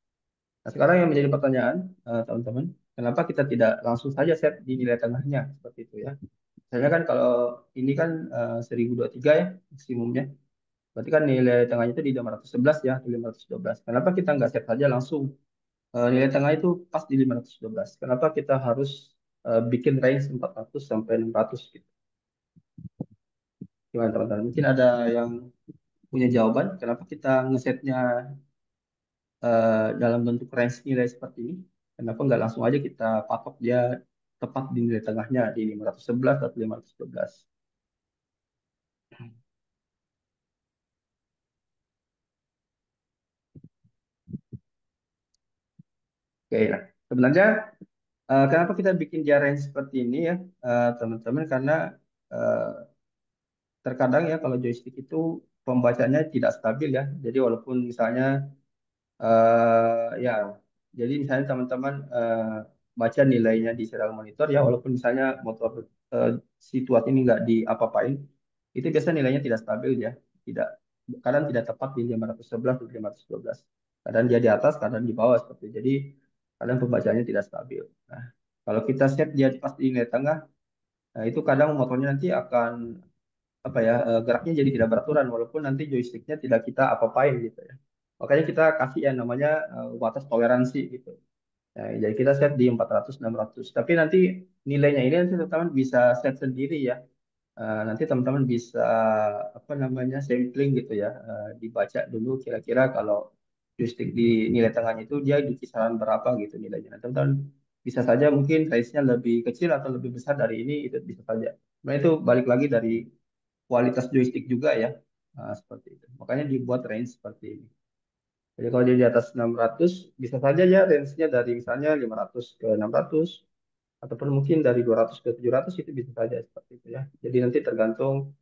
Nah, sekarang yang menjadi pertanyaan, teman-teman, kenapa kita tidak langsung saja set di nilai tengahnya seperti itu ya? Misalnya kan kalau ini kan 1023 ya maksimumnya. Berarti kan nilai tengahnya itu di 511 ya, atau 512. Kenapa kita nggak set saja langsung nilai tengah itu pas di 512? Kenapa kita harus bikin range 400 sampai 600 gitu? Gimana teman-teman? Mungkin ada yang punya jawaban kenapa kita ngesetnya dalam bentuk range nilai seperti ini? Kenapa nggak langsung aja kita patok dia tepat di nilai tengahnya di 511 atau 512? Oke, nah, sebenarnya kenapa kita bikin dia range seperti ini ya, teman-teman? Karena eh, terkadang ya kalau joystick itu pembacanya tidak stabil ya. Jadi walaupun misalnya ya, jadi misalnya teman-teman baca nilainya di serial monitor ya, walaupun misalnya motor eh, situasi ini nggak diapa-apain, itu biasa nilainya tidak stabil ya, tidak kadang tidak tepat di 511 atau 512. Kadang dia di atas, kadang di bawah seperti itu. Jadi kadang pembacaannya tidak stabil. Nah, kalau kita set dia pas di nilai tengah, nah itu kadang motornya nanti akan apa ya geraknya jadi tidak beraturan walaupun nanti joysticknya tidak kita apa-apain gitu ya. Makanya kita kasih yang namanya batas toleransi gitu. Nah, jadi kita set di 400 600. Tapi nanti nilainya ini nanti teman-teman bisa set sendiri ya. Nanti teman-teman bisa apa namanya sampling gitu ya. Dibaca dulu kira-kira kalau joystick di nilai tengahnya itu dia di kisaran berapa gitu nilainya. Nah, teman-teman bisa saja mungkin range-nya lebih kecil atau lebih besar dari ini itu bisa saja. Nah, itu balik lagi dari kualitas joystick juga ya. Seperti itu. Makanya dibuat range seperti ini. Jadi kalau dia di atas 600 bisa saja ya range-nya dari misalnya 500 ke 600 ataupun mungkin dari 200 ke 700 itu bisa saja seperti itu ya. Jadi nanti tergantung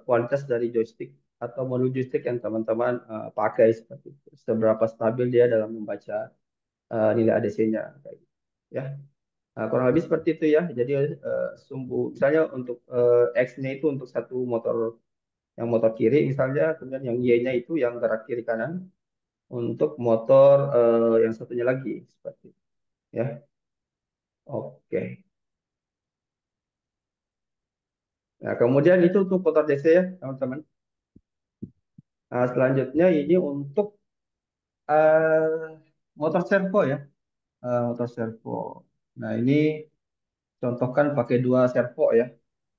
kualitas dari joystick atau modul joystick yang teman-teman pakai seperti itu. Seberapa stabil dia dalam membaca nilai ADC-nya kayak gitu ya. Nah, kurang lebih seperti itu ya. Jadi sumbu misalnya untuk X-nya itu untuk satu motor yang motor kiri misalnya, kemudian yang Y-nya itu yang gerak kiri kanan untuk motor yang satunya lagi seperti itu ya. Oke. Nah, kemudian itu untuk motor DC ya, teman-teman. Nah, selanjutnya ini untuk motor servo ya, motor servo. Nah, ini contohkan pakai dua servo ya,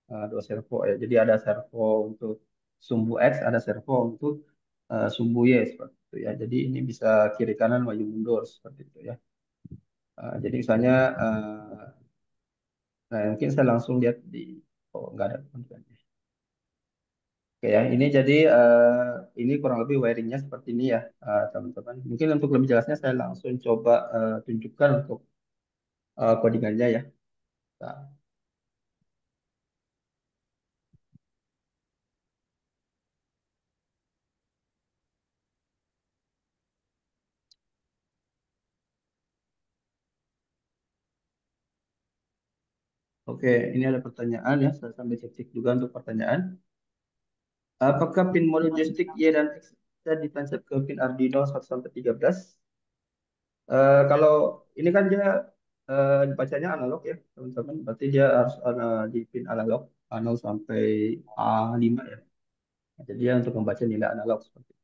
dua servo ya. Jadi ada servo untuk sumbu X, ada servo untuk sumbu Y seperti itu ya. Jadi ini bisa kiri kanan maju mundur seperti itu ya. Jadi misalnya, nah mungkin saya langsung lihat di, oh nggak ada. Oke ya, ini jadi ini kurang lebih wiringnya seperti ini ya, teman-teman. Mungkin untuk lebih jelasnya saya langsung coba tunjukkan untuk codingannya ya. Nah, oke, ini ada pertanyaan ya, saya sambil cek-cek juga untuk pertanyaan. Apakah pin modul joystick Y dan X bisa ditancap ke pin Arduino 1 sampai 13? Kalau ini kan dia bacanya analog ya, teman-teman. Berarti dia harus di pin analog A0 sampai A5 ya. Jadi dia untuk membaca nilai analog seperti itu.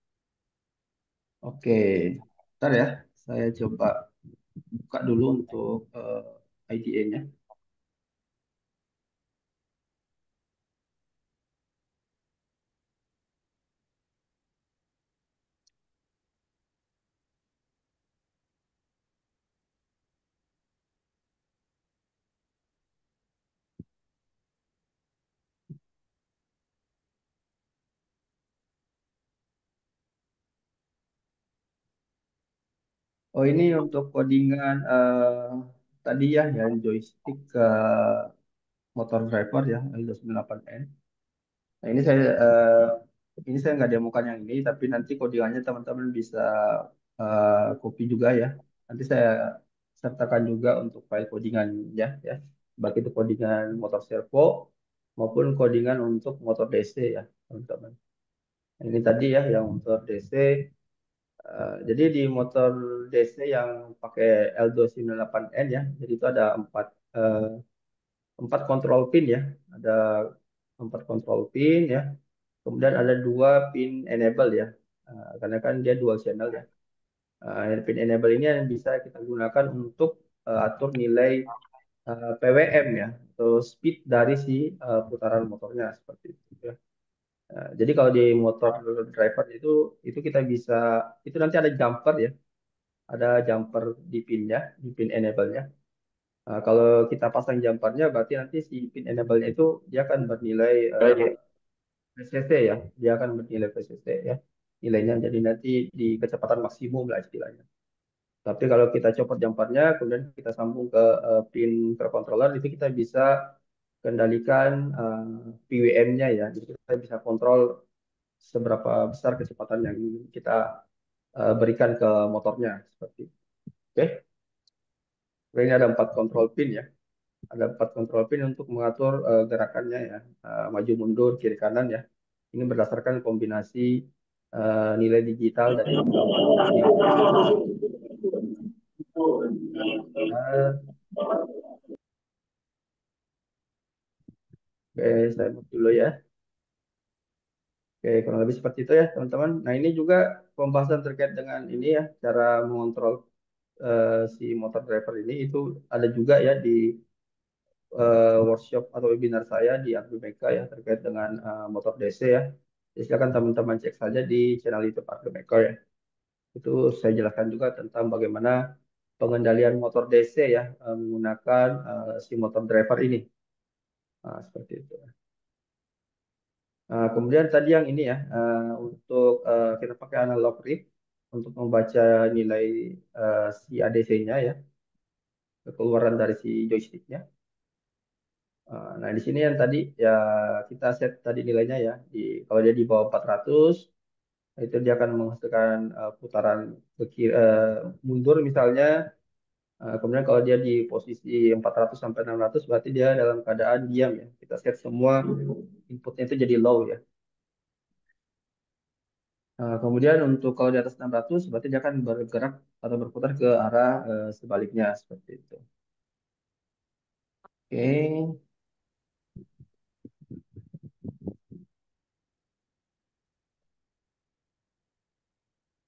Oke, ntar ya. Saya coba buka dulu untuk IDE-nya. Oh ini untuk codingan tadi ya, yang joystick ke motor driver ya, L298N. Nah ini saya nggak demokan yang ini, tapi nanti codingannya teman-teman bisa copy juga ya. Nanti saya sertakan juga untuk file codingannya ya, baik itu codingan motor servo maupun codingan untuk motor DC ya, teman-teman. Nah, ini tadi ya yang motor DC. Jadi di motor DC yang pakai L298N ya, jadi itu ada eh, empat kontrol pin ya, ada empat kontrol pin ya. Kemudian ada dua pin enable ya, karena kan dia dual channel ya. Pin enable ini yang bisa kita gunakan untuk atur nilai PWM ya, atau speed dari si putaran motornya seperti itu ya. Jadi kalau di motor driver itu kita bisa itu nanti ada jumper ya, ada jumper di pinnya, di pin enable-nya. Kalau kita pasang jumpernya berarti nanti si pin enable-nya itu dia akan bernilai PCC ya, dia akan bernilai PCC ya, nilainya jadi nanti di kecepatan maksimum lah istilahnya. Tapi kalau kita copot jumpernya, kemudian kita sambung ke pin microcontroller, itu kita bisa kendalikan PWM-nya ya, jadi kita bisa kontrol seberapa besar kecepatan yang ingin kita berikan ke motornya seperti itu. Oke, ini ada empat kontrol pin ya, ada empat kontrol pin untuk mengatur gerakannya ya, maju mundur kiri kanan ya. Ini berdasarkan kombinasi nilai digital dari keempat pin. Eh, Oke, saya move dulu ya. Oke, kurang lebih seperti itu ya, teman-teman. Nah, ini juga pembahasan terkait dengan ini ya, cara mengontrol si motor driver ini itu ada juga ya di workshop atau webinar saya di Ardumeka ya terkait dengan motor DC ya. Jadi silakan teman-teman cek saja di channel YouTube Ardumeka ya. Itu saya jelaskan juga tentang bagaimana pengendalian motor DC ya menggunakan si motor driver ini. Nah, seperti itu. Kemudian tadi yang ini ya, untuk kita pakai analog read untuk membaca nilai si ADC-nya ya, keluaran dari si joysticknya. Nah, di sini yang tadi ya kita set tadi nilainya ya, kalau dia di bawah 400, itu dia akan menghasilkan putaran ke mundur misalnya. Kemudian kalau dia di posisi 400 sampai 600, berarti dia dalam keadaan diam ya. Kita set semua inputnya itu jadi low ya. Kemudian untuk kalau di atas 600 berarti dia akan bergerak atau berputar ke arah sebaliknya seperti itu. Oke.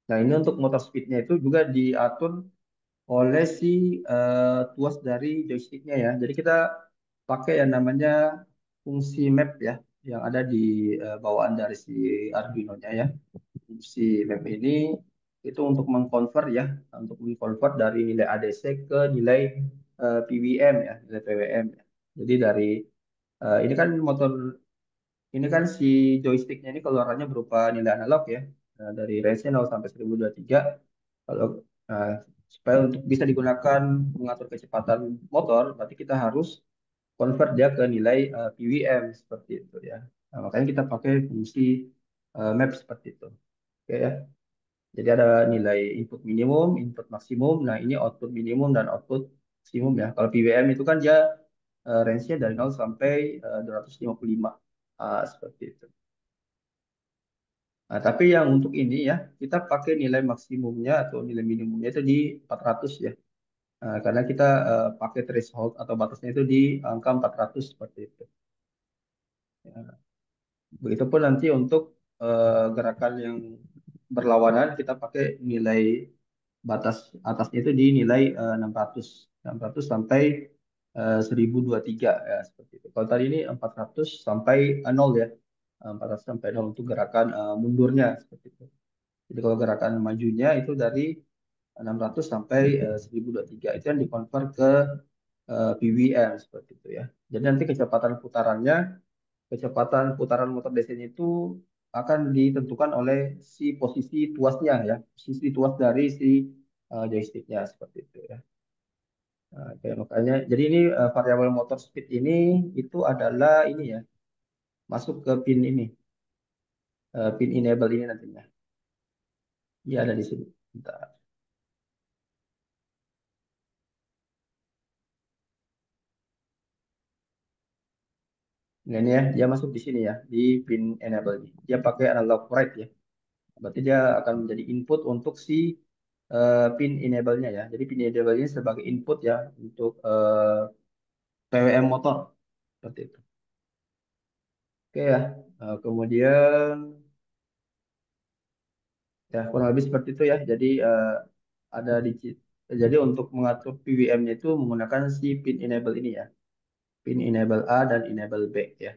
Nah, ini untuk motor speednya itu juga diatur oleh si tuas dari joysticknya ya. Jadi kita pakai yang namanya fungsi map ya yang ada di bawaan dari si Arduino-nya ya. Fungsi map ini itu untuk mengkonvert dari nilai ADC ke nilai PWM ya, nilai PWM ya. Jadi dari ini kan motor ini kan si joysticknya ini keluarannya berupa nilai analog ya. Nah, dari range-nya 0 sampai 1023. Kalau nah, supaya untuk bisa digunakan mengatur kecepatan motor, berarti kita harus convert dia ke nilai PWM seperti itu ya. Nah, makanya kita pakai fungsi map seperti itu. Oke ya. Jadi ada nilai input minimum, input maksimum. Nah, ini output minimum dan output maksimum ya. Kalau PWM itu kan dia range-nya dari 0 sampai 255. Seperti itu. Nah, tapi yang untuk ini ya, kita pakai nilai maksimumnya atau nilai minimumnya itu di 400 ya. Karena kita pakai threshold atau batasnya itu di angka 400 seperti itu. Ya. Begitupun nanti untuk gerakan yang berlawanan kita pakai nilai batas atasnya itu di nilai 600 sampai 1023 ya seperti itu. Kalau tadi ini 400 sampai 0 ya. 400 sampai 0 untuk gerakan mundurnya seperti itu. Jadi kalau gerakan majunya itu dari 600 sampai 1023 itu yang dikonvert ke PWM seperti itu ya. Jadi nanti kecepatan putaran motor DC itu akan ditentukan oleh si posisi tuasnya ya, posisi tuas dari si joysticknya seperti itu ya. Nah, kayak makanya, jadi ini variabel motor speed ini itu adalah ini ya, masuk ke pin ini, pin enable ini nantinya. Dia ada di sini. Bentar. Nah, ini ya, dia masuk di sini ya, di pin enable ini. Dia pakai analog write ya. Berarti dia akan menjadi input untuk si pin enable-nya ya. Jadi pin enable ini sebagai input ya untuk PWM motor seperti itu. Oke ya. Kemudian ya kurang lebih seperti itu ya. Jadi ada di jadi untuk mengatur PWM-nya itu menggunakan si pin enable ini ya. Pin enable A dan enable B ya.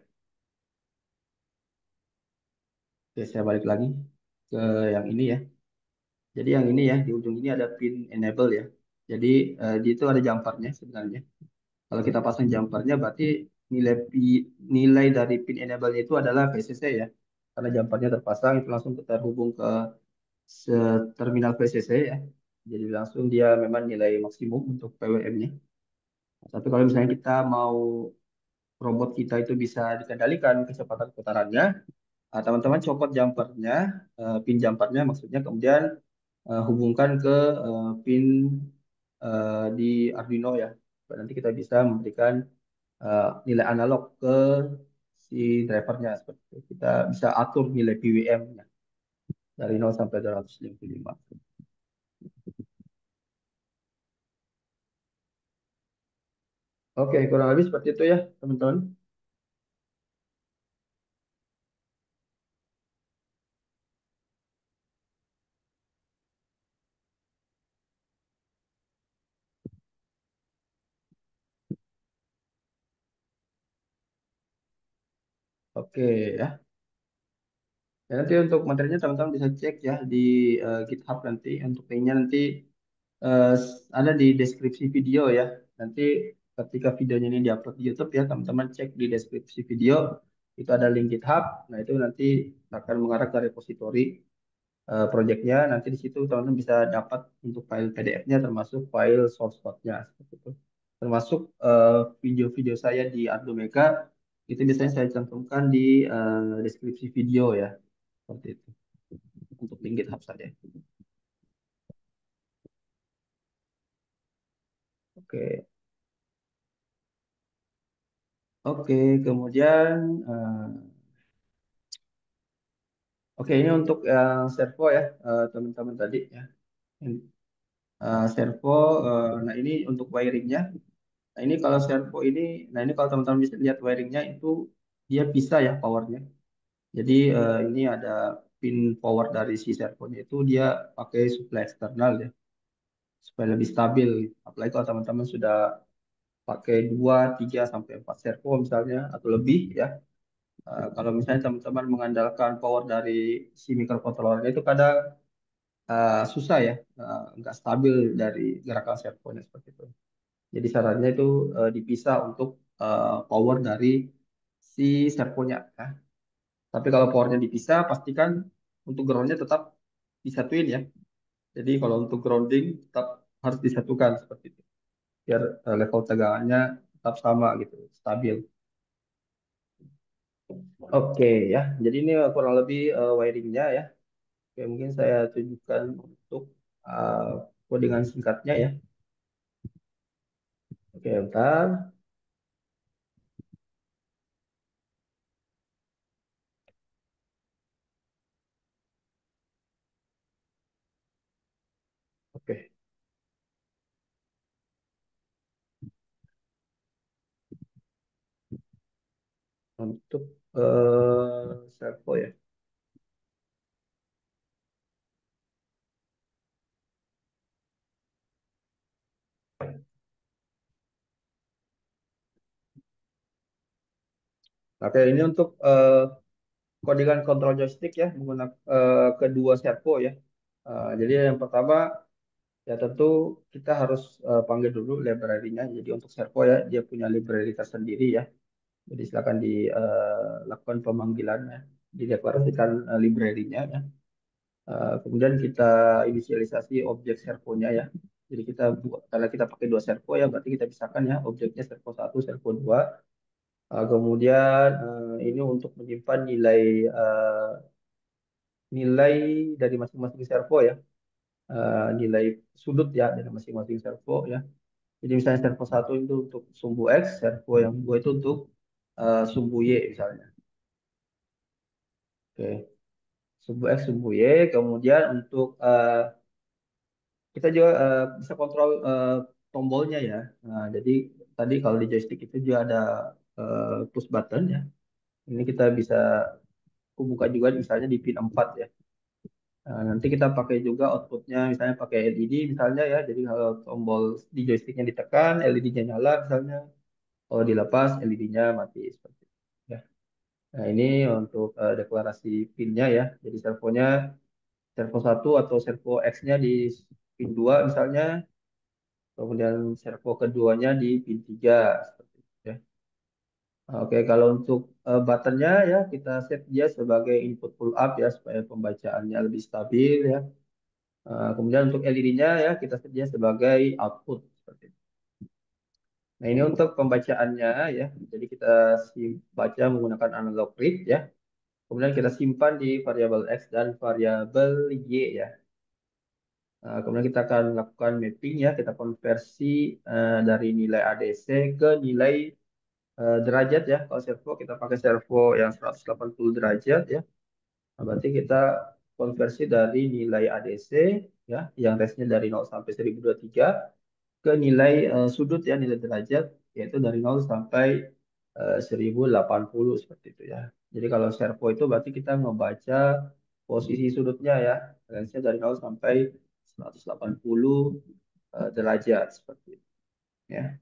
Oke, saya balik lagi ke yang ini ya. Jadi yang ini ya, di ujung ini ada pin enable ya. Jadi di itu ada jumpernya sebenarnya. Kalau kita pasang jumpernya berarti nilai dari pin enable-nya itu adalah VCC ya. Karena jumpernya terpasang itu langsung terhubung ke terminal VCC ya. Jadi langsung dia memang nilai maksimum untuk PWM-nya. Tapi kalau misalnya kita mau robot kita itu bisa dikendalikan kecepatan putarannya, teman-teman copot jumpernya, pin jumpernya maksudnya, kemudian hubungkan ke pin di Arduino ya. Nanti kita bisa memberikan nilai analog ke si drivernya seperti itu. Kita bisa atur nilai PWM-nya dari 0 sampai 255. Oke, kurang lebih seperti itu ya, teman-teman. Oke ya. Ya, nanti untuk materinya teman-teman bisa cek ya di GitHub nanti. Untuk linknya nanti ada di deskripsi video ya. Nanti ketika videonya ini diupload di YouTube ya, teman-teman cek di deskripsi video. Itu ada link GitHub. Nah, itu nanti akan mengarah ke repository projectnya. Nanti di situ teman-teman bisa dapat untuk file PDF-nya termasuk file source code-nya seperti itu. Termasuk video-video saya di Ardo Mega itu biasanya saya cantumkan di deskripsi video ya. Seperti itu. Untuk link GitHub saja. Oke. Oke, kemudian oke ini untuk yang servo ya, teman-teman tadi ya. Servo, nah ini untuk wiringnya. Nah ini kalau servo ini, nah ini kalau teman-teman bisa lihat wiringnya itu dia bisa ya powernya. Jadi ini ada pin power dari si servonya itu dia pakai supply eksternal ya, supaya lebih stabil. Apalagi kalau teman-teman sudah pakai 2, 3 sampai 4 servo misalnya atau lebih ya. Kalau misalnya teman-teman mengandalkan power dari si microcontrollernya itu kadang susah ya, nggak stabil dari gerakan servonya seperti itu. Jadi sarannya itu dipisah untuk power dari si servonya. Ya. Tapi kalau powernya dipisah, pastikan untuk groundnya tetap disatuin ya. Jadi kalau untuk grounding tetap harus disatukan seperti itu. Biar level tegangannya tetap sama gitu, stabil. Oke ya, jadi ini kurang lebih wiringnya ya. Oke, mungkin saya tunjukkan untuk uh, codingan singkatnya ya. Oke, bentar. Oke, untuk servo ya. Oke, ini untuk codingan kontrol joystick ya, menggunakan kedua servo ya. Jadi yang pertama ya tentu kita harus panggil dulu library-nya. Jadi untuk servo ya, dia punya library tersendiri ya. Jadi silakan dilakukan pemanggilannya, dideklarasikan library-nya ya. Kemudian kita inisialisasi objek servonya ya. Jadi kita buat, karena kita pakai dua servo ya, berarti kita pisahkan ya objeknya servo satu, servo dua. Kemudian ini untuk menyimpan nilai dari masing-masing servo ya, nilai sudut ya dari masing-masing servo ya. Jadi misalnya servo satu itu untuk sumbu X, servo yang dua itu untuk sumbu Y misalnya. Oke, sumbu X, sumbu Y. Kemudian untuk kita juga bisa kontrol tombolnya ya. Nah, jadi tadi kalau di joystick itu juga ada push button ya. Ini kita bisa buka juga misalnya di pin 4 ya. Nah, nanti kita pakai juga outputnya misalnya pakai LED misalnya ya. Jadi kalau tombol di joysticknya ditekan, LED-nya nyala misalnya. Kalau dilepas, LED-nya mati seperti itu. Ya. Nah, ini untuk deklarasi pinnya ya. Jadi servonya servo satu atau servo X-nya di pin 2 misalnya. Kemudian servo keduanya di pin 3 seperti itu ya. Oke, kalau untuk buttonnya ya kita set dia sebagai input pull up ya supaya pembacaannya lebih stabil ya. Kemudian untuk LED-nya ya kita set dia sebagai output seperti itu. Nah, ini untuk pembacaannya ya. Jadi kita baca menggunakan analog read ya. Kemudian kita simpan di variabel X dan variabel Y ya. Kemudian kita akan lakukan mapping ya, kita konversi dari nilai ADC ke nilai derajat ya. Kalau servo kita pakai servo yang 180 derajat ya. Nah, berarti kita konversi dari nilai ADC ya, yang range-nya dari 0 sampai 1023 ke nilai sudut ya, nilai derajat yaitu dari 0 sampai 1080 seperti itu ya. Jadi kalau servo itu berarti kita membaca posisi sudutnya ya, range-nya dari 0 sampai 180 derajat seperti itu ya.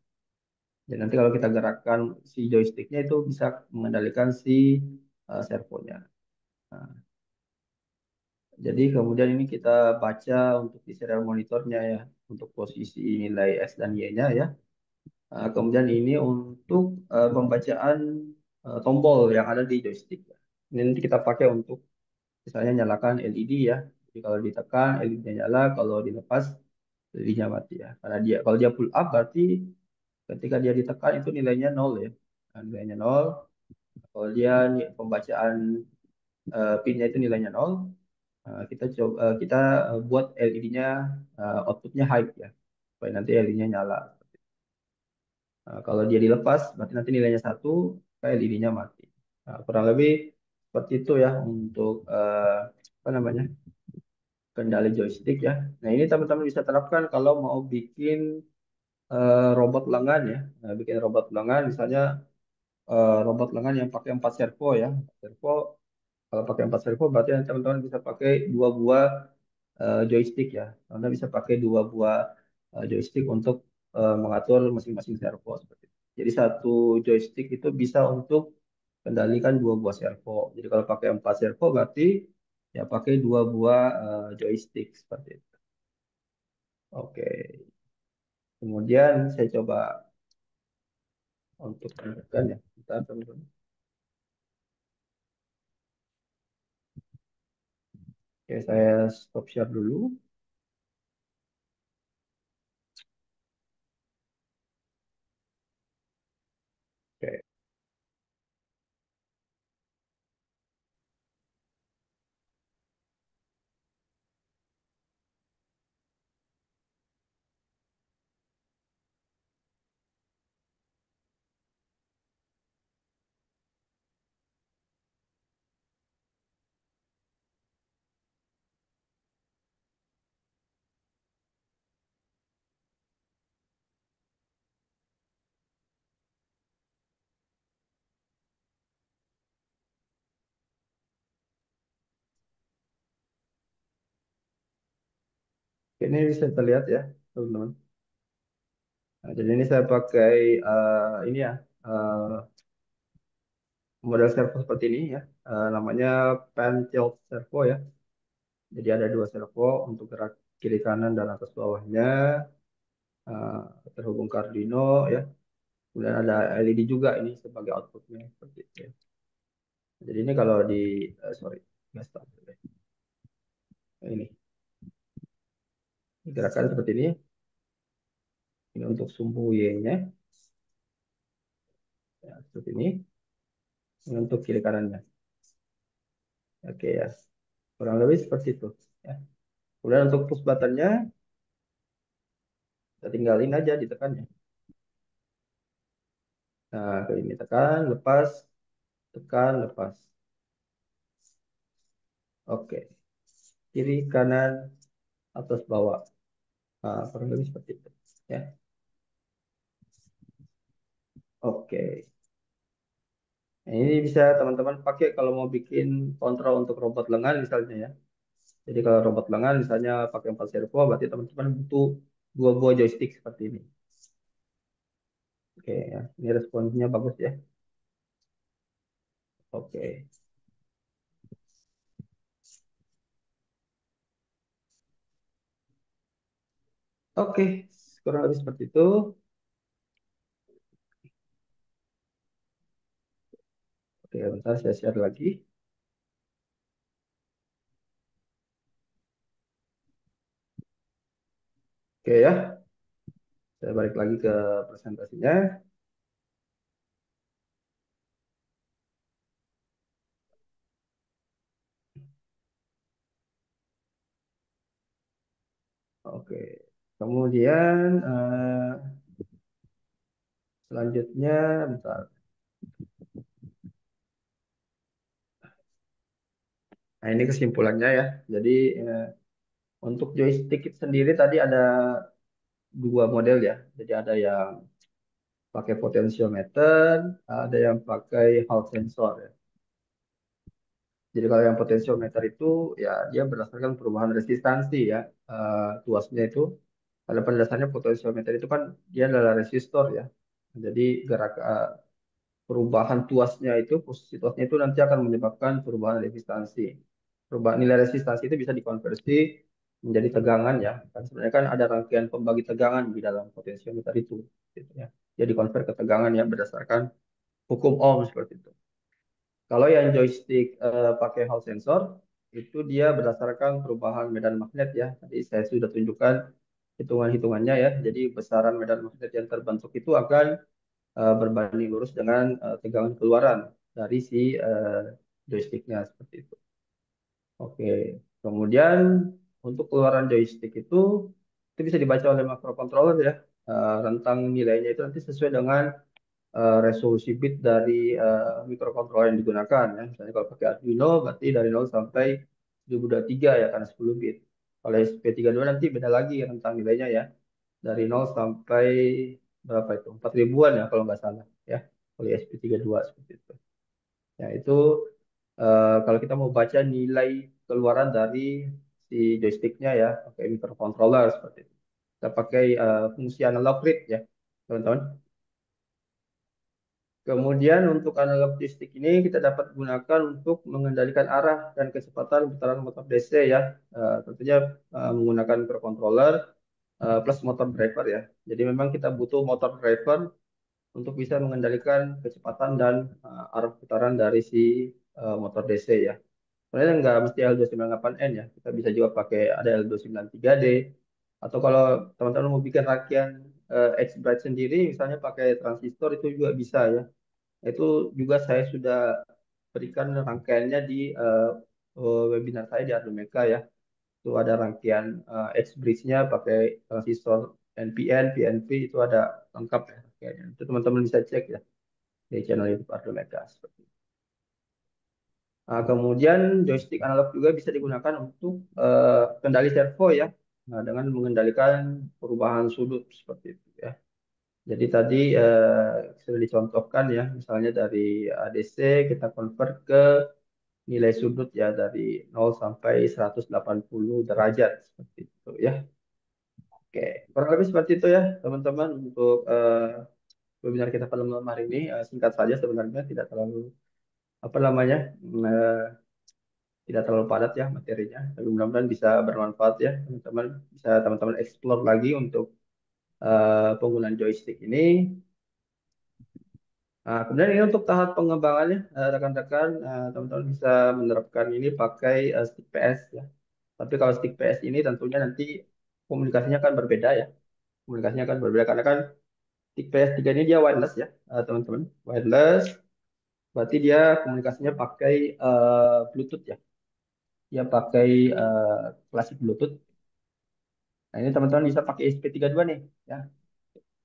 Dan nanti kalau kita gerakkan si joysticknya itu bisa mengendalikan si servonya. Nah, jadi kemudian ini kita baca untuk di serial monitornya ya, untuk posisi nilai X dan Y-nya ya. Kemudian ini untuk pembacaan tombol yang ada di joystick. Ya. Ini nanti kita pakai untuk misalnya nyalakan LED ya. Jadi kalau ditekan LED-nya nyala, kalau dilepas LED-nya mati ya. Karena dia kalau dia pull up berarti ketika dia ditekan itu nilainya nol ya. Nah, nilainya nol. Kalau dia pembacaan pinnya itu nilainya nol, kita coba kita buat LED-nya outputnya high ya, supaya nanti LED-nya nyala. Kalau dia dilepas, berarti nanti nilainya satu, kayak LED-nya mati. Nah, kurang lebih seperti itu ya untuk apa namanya kendali joystick ya. Nah ini teman-teman bisa terapkan kalau mau bikin robot lengan ya. Nah, bikin robot lengan, misalnya robot lengan yang pakai 4 servo ya. Servo, kalau pakai 4 servo berarti nanti teman-teman bisa pakai dua buah joystick ya. Anda bisa pakai dua buah joystick untuk mengatur masing-masing servo seperti itu. Jadi satu joystick itu bisa untuk kendalikan dua buah servo. Jadi kalau pakai 4 servo berarti ya pakai dua buah joystick seperti itu. Oke. Kemudian saya coba untuk menunjukkan ya. Kita teman-teman. Oke, saya stop share dulu. Oke, ini bisa terlihat ya, teman-teman. Nah, jadi ini saya pakai ini ya, model servo seperti ini ya. Namanya pan tilt servo ya. Jadi ada dua servo untuk gerak kiri kanan dan atas bawahnya. Terhubung ke Arduino ya. Kemudian ada LED juga ini sebagai outputnya seperti itu ya. Jadi ini kalau di sorry, nggak start. Nah, ini gerakan seperti ini. Ini untuk sumbu Y-nya ya, seperti ini. Ini untuk kiri kanannya. Oke ya, kurang lebih seperti itu ya. Kemudian untuk push buttonnya kita tinggalin aja ditekannya. Nah, ke ini tekan, lepas, tekan, lepas. Oke, kiri, kanan, atas, bawah. Nah, kurang lebih seperti itu ya. Oke. Nah, ini bisa teman-teman pakai kalau mau bikin kontrol untuk robot lengan misalnya ya. Jadi kalau robot lengan misalnya pakai 4 servo, berarti teman-teman butuh dua buah joystick seperti ini. Oke ya, ini responsnya bagus ya. Oke, oke, kurang lebih seperti itu. Oke, bentar saya share lagi. Oke ya, saya balik lagi ke presentasinya. Oke, kemudian selanjutnya, bentar. Nah ini kesimpulannya ya. Jadi untuk joystick itu sendiri tadi ada dua model ya. Jadi ada yang pakai potentiometer, ada yang pakai Hall sensor ya. Jadi kalau yang potentiometer itu ya dia berdasarkan perubahan resistansi ya, tuasnya itu. Pada dasarnya potentiometer itu kan dia adalah resistor ya. Jadi gerak perubahan tuasnya itu, posisi tuasnya itu nanti akan menyebabkan perubahan resistansi. Perubahan nilai resistansi itu bisa dikonversi menjadi tegangan ya. Kan sebenarnya kan ada rangkaian pembagi tegangan di dalam potentiometer itu, gitu ya. Jadi konvert ke tegangan ya berdasarkan hukum Ohm seperti itu. Kalau yang joystick pakai Hall sensor itu dia berdasarkan perubahan medan magnet ya. Tadi saya sudah tunjukkan hitungan-hitungannya ya. Jadi besaran medan magnet yang terbentuk itu akan berbanding lurus dengan tegangan keluaran dari si joysticknya seperti itu. Oke, kemudian untuk keluaran joystick itu bisa dibaca oleh microcontroller ya. Rentang nilainya itu nanti sesuai dengan resolusi bit dari microcontroller yang digunakan ya. Misalnya kalau pakai Arduino berarti dari 0 sampai 1023 ya karena 10 bit. Kalau SP32 nanti beda lagi rentang nilainya ya. Dari 0 sampai berapa itu? 4 ribuan ya kalau nggak salah ya. Kalau SP32 seperti itu. Ya itu kalau kita mau baca nilai keluaran dari si joysticknya ya, pakai microcontroller seperti itu. Kita pakai fungsi analog read ya, teman-teman. Kemudian untuk analog joystick ini kita dapat gunakan untuk mengendalikan arah dan kecepatan putaran motor DC ya. Tentunya menggunakan microcontroller plus motor driver ya. Jadi memang kita butuh motor driver untuk bisa mengendalikan kecepatan dan arah putaran dari si motor DC ya. Sebenarnya nggak mesti L298N ya. Kita bisa juga pakai ada L293D. Atau kalau teman-teman mau bikin rakian X-Bright sendiri, misalnya pakai transistor itu juga bisa ya. Itu juga saya sudah berikan rangkaiannya di webinar saya di Ardumeka ya. Itu ada rangkaian X-Bridge-nya pakai transistor NPN, PNP itu ada lengkap ya rangkaiannya. Itu teman-teman bisa cek ya di channel YouTube Ardumeka. Seperti itu. Nah, kemudian joystick analog juga bisa digunakan untuk kendali servo ya. Nah, dengan mengendalikan perubahan sudut seperti itu ya. Jadi tadi sudah dicontohkan ya, misalnya dari ADC kita convert ke nilai sudut ya dari 0 sampai 180 derajat seperti itu ya. Oke, kurang lebih seperti itu ya teman-teman untuk webinar kita pada malam hari ini. Singkat saja sebenarnya tidak terlalu apa namanya eh, tidak terlalu padat ya materinya. Tapi mudah-mudahan bisa bermanfaat ya teman-teman. Bisa teman-teman explore lagi untuk penggunaan joystick ini. Nah, kemudian ini untuk tahap pengembangannya, rekan-rekan, teman-teman bisa menerapkan ini pakai stick PS ya. Tapi kalau stick PS ini tentunya nanti komunikasinya akan berbeda ya. Komunikasinya akan berbeda karena kan stick PS3 ini dia wireless ya, teman-teman. Wireless, berarti dia komunikasinya pakai Bluetooth ya. Dia pakai klasik Bluetooth. Nah, ini teman-teman bisa pakai ESP32 nih ya.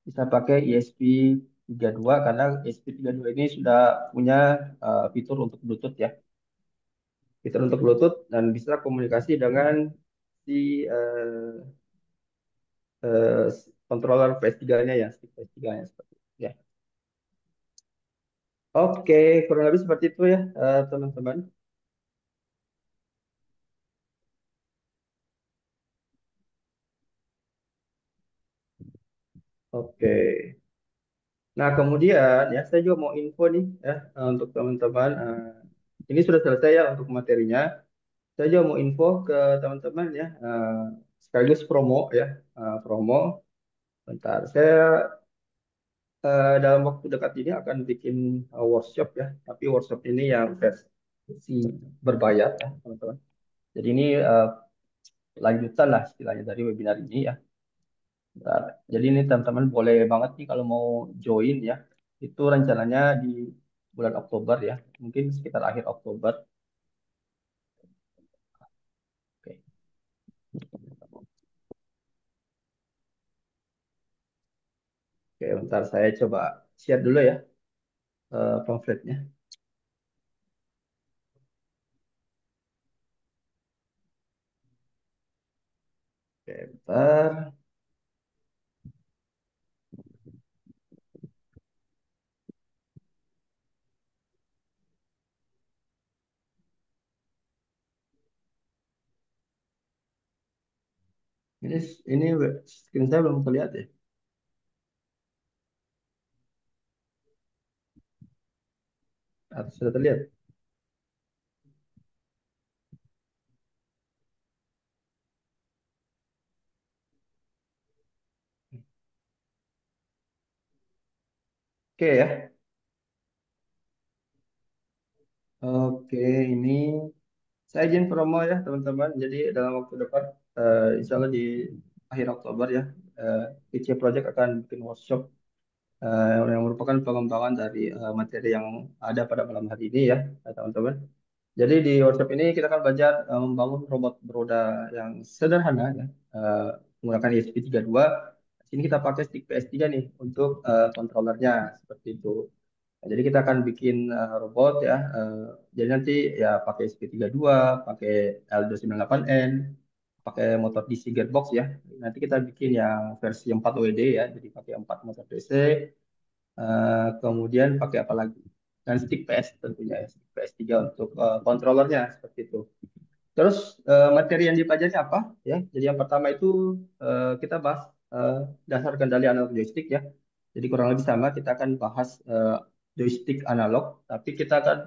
Bisa pakai ESP32 karena ESP32 ini sudah punya fitur untuk Bluetooth ya. Fitur untuk Bluetooth dan bisa komunikasi dengan si eh, controller PS3-nya ya, stick PS3-nya seperti itu ya. Oke, kurang lebih seperti itu ya, teman-teman. Oke. Nah, kemudian ya saya juga mau info nih ya untuk teman-teman. Ini sudah selesai ya untuk materinya. Saya juga mau info ke teman-teman ya, sekaligus promo ya, promo. Bentar, saya dalam waktu dekat ini akan bikin workshop ya, tapi workshop ini yang versi berbayar ya, teman-teman. Jadi ini lanjutan lah istilahnya dari webinar ini ya. Bentar. Jadi ini teman-teman boleh banget nih kalau mau join ya. Itu rencananya di bulan Oktober ya, mungkin sekitar akhir Oktober. Oke, Oke, bentar saya coba share dulu ya pamfletnya. Oke, bentar. Ini ini screen saya belum terlihat ya. Atau sudah terlihat? Oke ya. Oke, ini saya izin promo ya teman-teman. Jadi dalam waktu dekat, insya Allah di akhir Oktober ya, PC Project akan bikin workshop yang merupakan pengembangan dari materi yang ada pada malam hari ini ya, teman-teman. Jadi di workshop ini kita akan belajar membangun robot beroda yang sederhana ya, menggunakan ESP32. Sini kita pakai stick PS3 nih untuk controllernya seperti itu. Nah, jadi kita akan bikin robot ya. Jadi nanti ya pakai SP32, pakai L298N, pakai motor DC gearbox ya. Nanti kita bikin yang versi 4 WD ya. Jadi pakai 4 motor DC. Kemudian pakai apa lagi? Dan stick PS tentunya ya. Stick PS3 untuk controllernya seperti itu. Terus materi yang dipelajari apa? Ya, jadi yang pertama itu kita bahas dasar kendali analog joystick ya. Jadi kurang lebih sama kita akan bahas joystick analog, tapi kita akan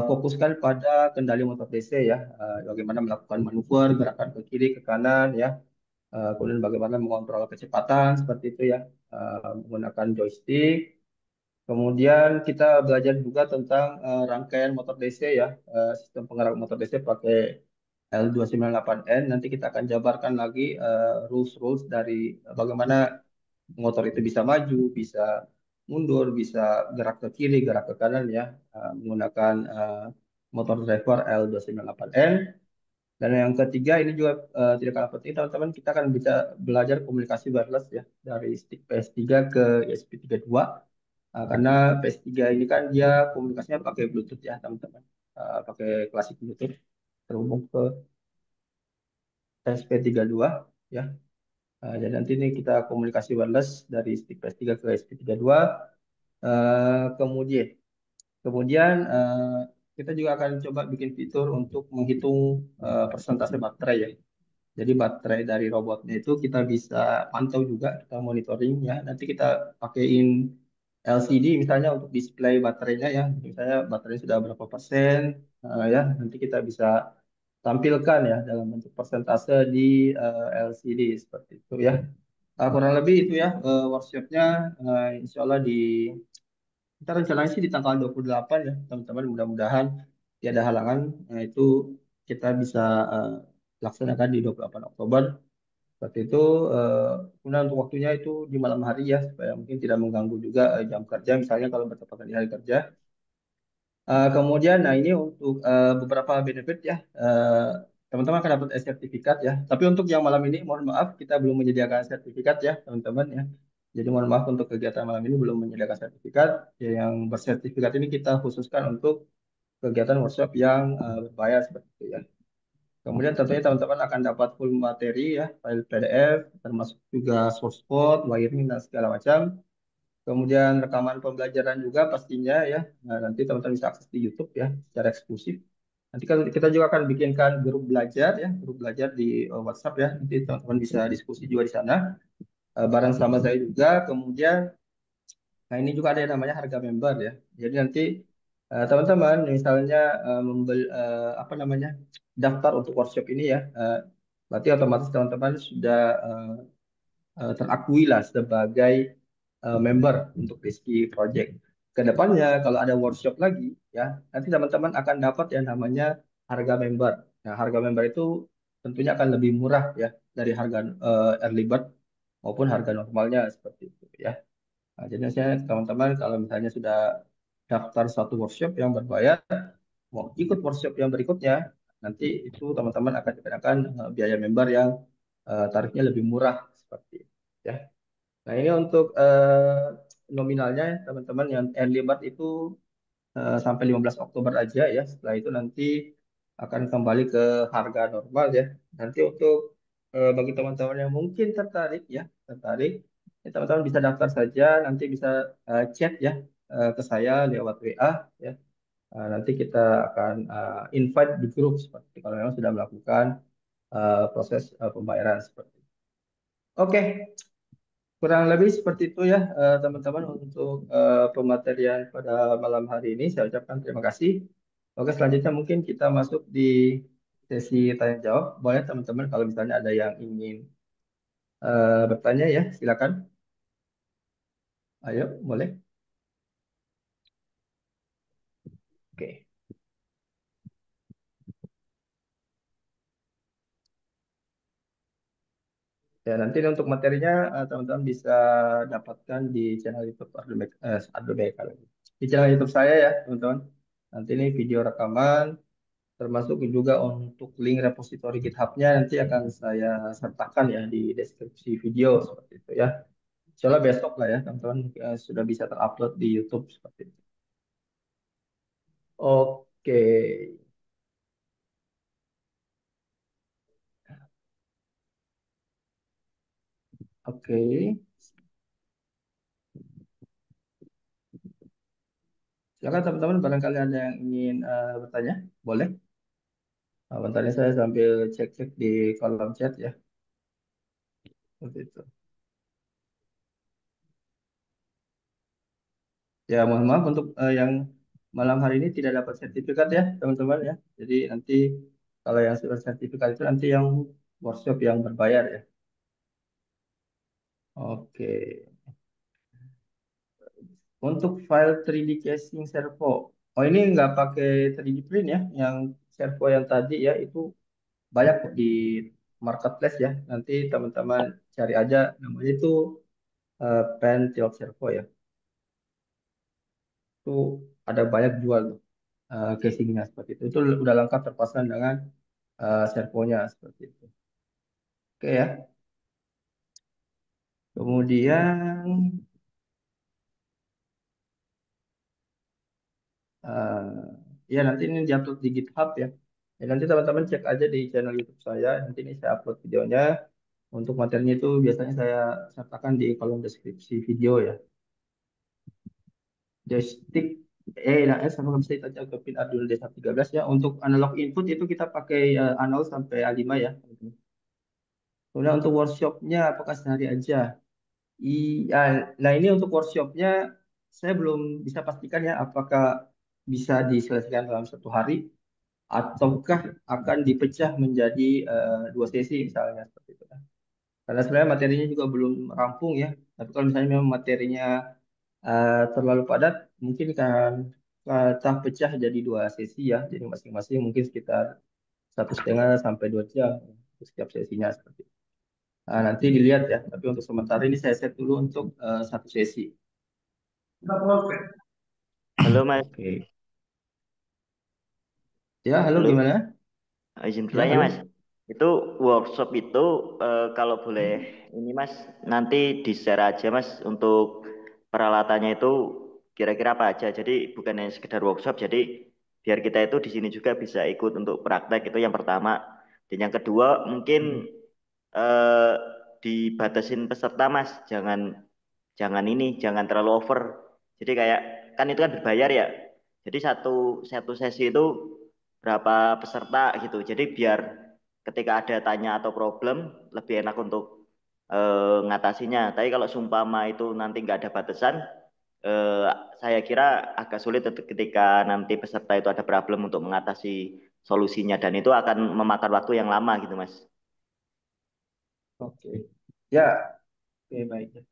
fokuskan pada kendali motor DC ya. Bagaimana melakukan manuver, gerakan ke kiri, ke kanan ya. Kemudian bagaimana mengontrol kecepatan seperti itu ya, menggunakan joystick. Kemudian kita belajar juga tentang rangkaian motor DC ya, sistem penggerak motor DC pakai L298N. Nanti kita akan jabarkan lagi rules-rules dari bagaimana motor itu bisa maju, bisa mundur, bisa gerak ke kiri, gerak ke kanan ya, menggunakan motor driver L298N. Dan yang ketiga ini juga tidak kalah penting teman-teman, kita akan bisa belajar komunikasi wireless ya dari stick PS3 ke ESP32. Karena PS3 ini kan dia komunikasinya pakai Bluetooth ya teman-teman. Pakai klasik Bluetooth terhubung ke ESP32 ya. Jadi nanti ini kita komunikasi wireless dari stick PS3 ke ESP32. Kemudian kemudian kita juga akan coba bikin fitur untuk menghitung persentase baterai ya. Jadi baterai dari robotnya itu kita bisa pantau juga, kita monitoring ya. Nanti kita pakaiin LCD misalnya untuk display baterainya ya. Misalnya baterai sudah berapa persen ya. Nanti kita bisa tampilkan ya dalam bentuk persentase di LCD seperti itu ya. Kurang lebih itu ya workshopnya. Insya Allah kita rencananya sih di tanggal 28 ya teman-teman. Mudah-mudahan tiada halangan. Itu kita bisa eh, laksanakan di 28 Oktober. Seperti itu, kemudian untuk waktunya itu di malam hari ya, supaya mungkin tidak mengganggu juga jam kerja, misalnya kalau bertepatan di hari kerja. Kemudian, nah ini untuk beberapa benefit ya, teman-teman akan dapat sertifikat ya. Tapi untuk yang malam ini, mohon maaf, kita belum menyediakan sertifikat ya, teman-teman ya. Jadi mohon maaf untuk kegiatan malam ini belum menyediakan sertifikat. Ya, yang bersertifikat ini kita khususkan untuk kegiatan workshop yang berbayar seperti itu ya. Kemudian tentunya teman-teman akan dapat full materi ya, file PDF, termasuk juga source code, wiring, dan segala macam. Kemudian rekaman pembelajaran juga pastinya ya. Nah, nanti teman-teman bisa akses di YouTube ya, secara eksklusif. Nanti kan kita juga akan bikinkan grup belajar ya, grup belajar di WhatsApp ya. Nanti teman-teman bisa diskusi juga di sana, bareng sama saya juga. Kemudian nah ini juga ada yang namanya harga member ya. Jadi nanti teman-teman misalnya membeli apa namanya daftar untuk workshop ini ya, berarti otomatis teman-teman sudah terakui lah sebagai member untuk Rizky Project. Kedepannya kalau ada workshop lagi ya, nanti teman-teman akan dapat yang namanya harga member. Nah, harga member itu tentunya akan lebih murah ya dari harga early bird maupun harga normalnya seperti itu ya. Nah, jadi saya teman-teman kalau misalnya sudah daftar satu workshop yang berbayar, mau ikut workshop yang berikutnya, nanti itu teman-teman akan dikenakan biaya member yang tarifnya lebih murah seperti itu. Ya. Nah ini untuk nominalnya ya, teman-teman yang early bird itu sampai 15 Oktober aja ya. Setelah itu nanti akan kembali ke harga normal ya. Nanti untuk bagi teman-teman yang mungkin tertarik ya, tertarik, ya, teman-teman bisa daftar saja, nanti bisa chat ya ke saya lewat WA ya. Nanti kita akan invite di grup seperti itu, kalau memang sudah melakukan proses pembayaran seperti itu. Oke, kurang lebih seperti itu ya teman-teman untuk pematerian pada malam hari ini. Saya ucapkan terima kasih. Oke, selanjutnya mungkin kita masuk di sesi tanya jawab. Boleh teman-teman kalau misalnya ada yang ingin bertanya ya, silakan. Ayo, boleh. Oke. Ya, nanti untuk materinya teman-teman bisa dapatkan di channel YouTube Ardo Bekal. Di channel YouTube saya ya, teman-teman. Nanti ini video rekaman, termasuk juga untuk link repositori GitHub-nya nanti akan saya sertakan ya di deskripsi video seperti itu ya. Insya Allah besok lah ya, teman-teman sudah bisa terupload di YouTube seperti itu. Oke, oke. Silakan teman-teman, barangkali ada yang ingin bertanya, boleh. Bentar ini saya sambil cek-cek di kolom chat ya, seperti itu. Ya, mohon maaf untuk yang malam hari ini tidak dapat sertifikat ya, teman-teman ya. Jadi nanti kalau yang sudah sertifikat itu nanti yang workshop yang berbayar ya. Oke. Untuk file 3D casing servo. Oh ini nggak pakai 3D print ya. Yang servo yang tadi ya itu banyak kok di marketplace ya. Nanti teman-teman cari aja namanya itu pen tilt servo ya. Itu ada banyak jual tuh casingnya seperti itu. Itu udah lengkap terpasang dengan servonya seperti itu. Oke ya. Kemudian ya nanti ini diupload di GitHub ya. Ya nanti teman-teman cek aja di channel YouTube saya. Nanti ini saya upload videonya. Untuk materinya itu biasanya saya sertakan di kolom deskripsi video ya. Joystick nah sama bisa kita aja ke pin Arduino D113 ya. Untuk analog input itu kita pakai A0 sampai A5 ya. Kemudian untuk workshopnya apakah sehari aja? Iya, nah ini untuk workshopnya saya belum bisa pastikan ya apakah bisa diselesaikan dalam 1 hari ataukah akan dipecah menjadi 2 sesi misalnya seperti itu. Karena sebenarnya materinya juga belum rampung ya. Tapi kalau misalnya memang materinya terlalu padat, mungkin kan kita pecah jadi 2 sesi ya. Jadi masing-masing mungkin sekitar 1,5 sampai 2 jam untuk setiap sesinya seperti itu. Nah, nanti dilihat ya. Tapi untuk sementara ini saya set dulu untuk 1 sesi. Halo Mas, Oke. Ya, halo halo, gimana? izin Ya, bertanya Mas. halo. Itu workshop itu kalau boleh ini Mas, nanti di-share aja Mas untuk peralatannya itu kira-kira apa aja. Jadi bukan hanya sekedar workshop, jadi biar kita itu di sini juga bisa ikut untuk praktek itu yang pertama. Dan yang kedua mungkin Hmm. eh, dibatasin peserta Mas, jangan jangan ini, jangan terlalu over. Jadi kayak kan itu kan berbayar ya. Jadi satu satu sesi itu berapa peserta gitu. Jadi biar ketika ada tanya atau problem lebih enak untuk ngatasinya. Tapi kalau sumpama itu nanti nggak ada batasan, eh, saya kira agak sulit ketika nanti peserta itu ada problem untuk mengatasi solusinya dan itu akan memakan waktu yang lama gitu Mas. Oke. Ya, oke baik.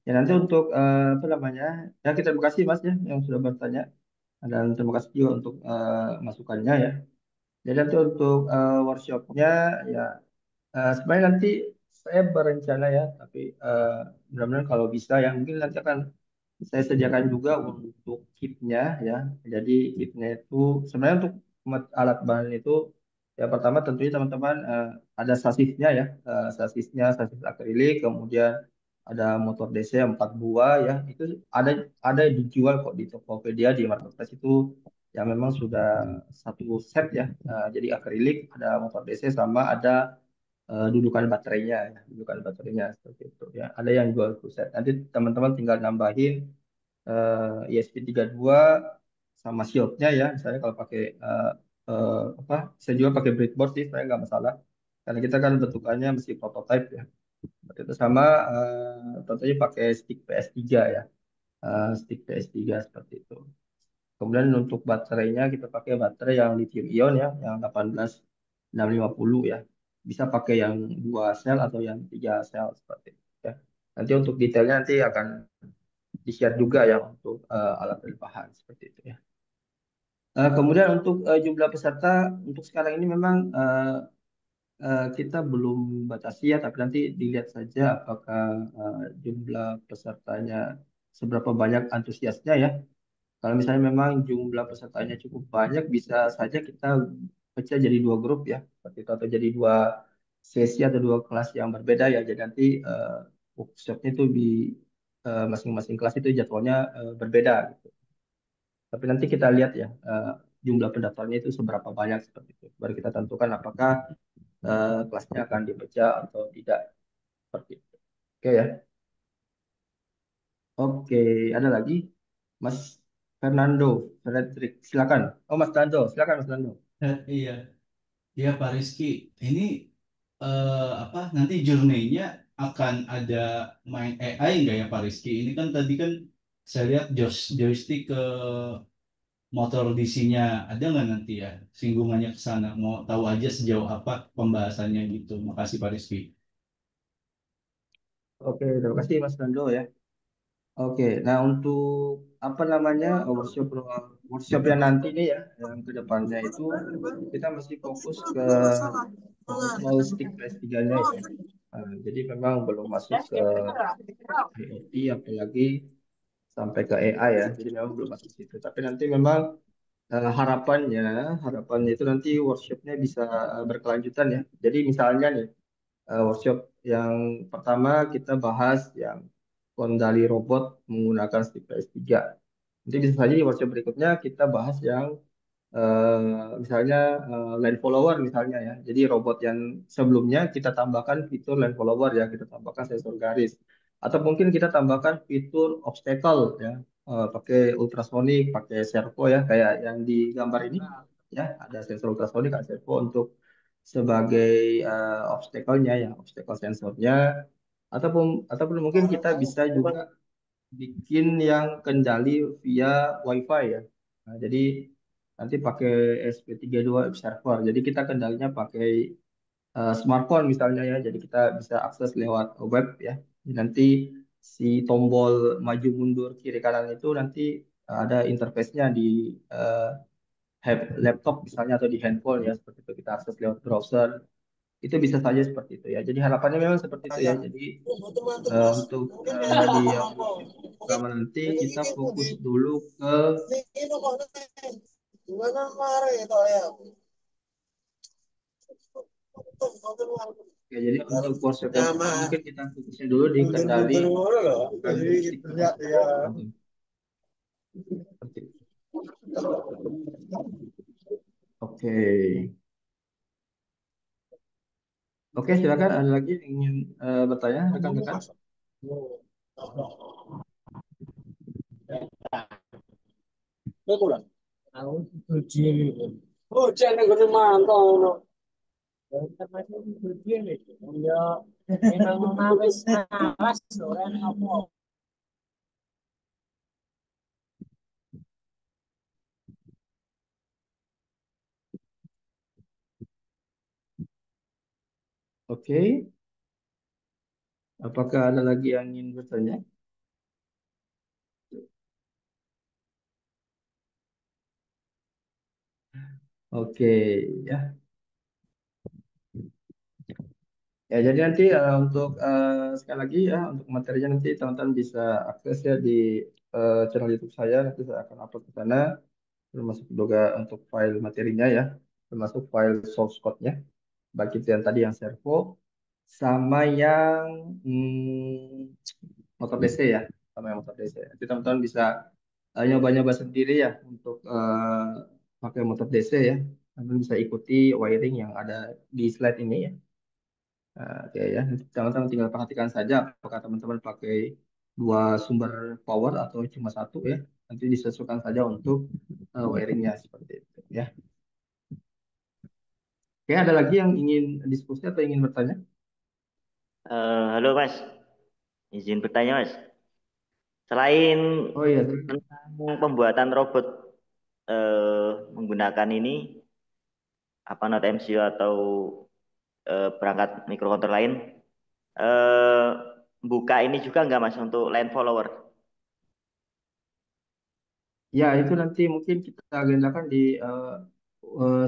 Ya nanti untuk apa namanya? Ya kita terima kasih Mas ya yang sudah bertanya dan terima kasih juga untuk masukannya ya. Jadi nanti untuk workshopnya ya sebenarnya nanti saya berencana ya, tapi mudah-mudahan kalau bisa ya mungkin nanti akan saya sediakan juga untuk kitnya ya. Jadi kitnya itu sebenarnya untuk alat bahan itu ya pertama tentunya teman-teman ada sasisnya ya, sasisnya sasis akrilik, kemudian ada motor DC 4 buah ya. Itu ada dijual kok di Tokopedia di marketplace itu yang memang sudah satu set ya. Jadi akrilik, ada motor DC sama ada dudukan baterainya ya, dudukan baterainya seperti itu ya. Ada yang jual full set. Nanti teman-teman tinggal nambahin ESP32 sama shieldnya ya. Misalnya kalau pakai apa? Saya juga pakai breadboard sih, saya nggak masalah. Karena kita kan bentukannya masih prototype ya. Seperti itu sama tentunya pakai stick PS3 ya. Stick PS3 seperti itu. Kemudian untuk baterainya kita pakai baterai yang lithium ion ya, yang 18650 ya. Bisa pakai yang 2 sel atau yang 3 sel seperti itu ya. Nanti untuk detailnya nanti akan di-share juga ya untuk alat dan bahan seperti itu ya. Kemudian untuk jumlah peserta untuk sekarang ini memang kita belum batasi ya, tapi nanti dilihat saja apakah jumlah pesertanya seberapa banyak antusiasnya ya. Kalau misalnya memang jumlah pesertanya cukup banyak, bisa saja kita pecah jadi 2 grup ya, seperti itu atau jadi 2 sesi atau 2 kelas yang berbeda ya. Jadi nanti workshopnya itu di masing-masing kelas itu jadwalnya berbeda gitu. Tapi nanti kita lihat ya jumlah pendaftarnya itu seberapa banyak seperti itu. Baru kita tentukan apakah kelasnya akan dipecah atau tidak seperti itu. Oke ya. Oke, ada lagi Mas Fernando, Frederick, silakan. Oh Mas Dando, silakan Mas Dando. Iya, iya Pak Rizky. Ini apa nanti journey-nya akan ada main AI nggak ya Pak Rizky? Ini kan tadi kan saya lihat joystick ke motor DC-nya ada nggak nanti ya singgungannya ke sana? Mau tahu aja sejauh apa pembahasannya gitu. Makasih Pak Rizky. Oke, terima kasih Mas Dando ya. Oke, nah untuk apa namanya workshop yang nanti nih ya, yang ke depannya itu kita masih fokus ke professional stick PS3-nya ya. Jadi memang belum masuk ke IoT apalagi sampai ke AI ya. Jadi memang belum masuk situ. Tapi nanti memang harapannya itu nanti workshopnya bisa berkelanjutan ya. Jadi misalnya nih workshop yang pertama kita bahas yang kendali robot menggunakan stick PS3. Nanti bisa saja di workshop berikutnya kita bahas yang misalnya line follower misalnya ya. Jadi robot yang sebelumnya kita tambahkan fitur line follower ya, kita tambahkan sensor garis. Atau mungkin kita tambahkan fitur obstacle ya, pakai ultrasonic, pakai servo ya, kayak yang di gambar ini ya, ada sensor ultrasonic, ada servo untuk sebagai obstacle-nya ya, obstacle sensornya. Ataupun mungkin kita bisa juga bikin yang kendali via WiFi ya. Nah, jadi nanti pakai SP32 Observer. Jadi kita kendalinya pakai smartphone misalnya ya. Jadi kita bisa akses lewat web ya. Jadi nanti si tombol maju mundur kiri kanan itu nanti ada interface-nya di eh, laptop misalnya atau di handphone ya. Seperti itu kita akses lewat browser. Itu bisa saja seperti itu ya. Jadi harapannya memang seperti itu ya. Jadi untuk di yang workshop pertama nanti kita fokus dulu ke ya jadi untuk workshop yang pertama mungkin kita fokusnya dulu di kendali menggunakan stick PS3 teman-teman. Seperti itu. Oke. Oke, silakan ada lagi yang ingin bertanya rekan-rekan. Oke, apakah ada lagi yang ingin bertanya? Oke, ya. Ya, jadi nanti untuk sekali lagi ya untuk materinya nanti teman-teman bisa akses ya di channel YouTube saya. Nanti saya akan upload ke sana, termasuk juga untuk file materinya ya, termasuk file source code-nya, baik itu yang tadi yang servo sama yang motor DC ya, sama yang motor DC. Nanti teman-teman bisa nyoba-nyoba sendiri ya untuk pakai motor DC ya. Teman bisa ikuti wiring yang ada di slide ini ya. Oke ya, nanti teman-teman tinggal perhatikan saja apakah teman-teman pakai dua sumber power atau cuma satu ya. Nanti disesuaikan saja untuk wiringnya seperti itu ya. Oke, ada lagi yang ingin diskusi atau ingin bertanya? Halo Mas, izin bertanya Mas. Selain Oh iya, tentang pembuatan robot menggunakan ini apa not MCU atau perangkat mikrokontroler lain, eh, buka ini juga nggak Mas untuk line follower? ya itu nanti mungkin kita agendakan di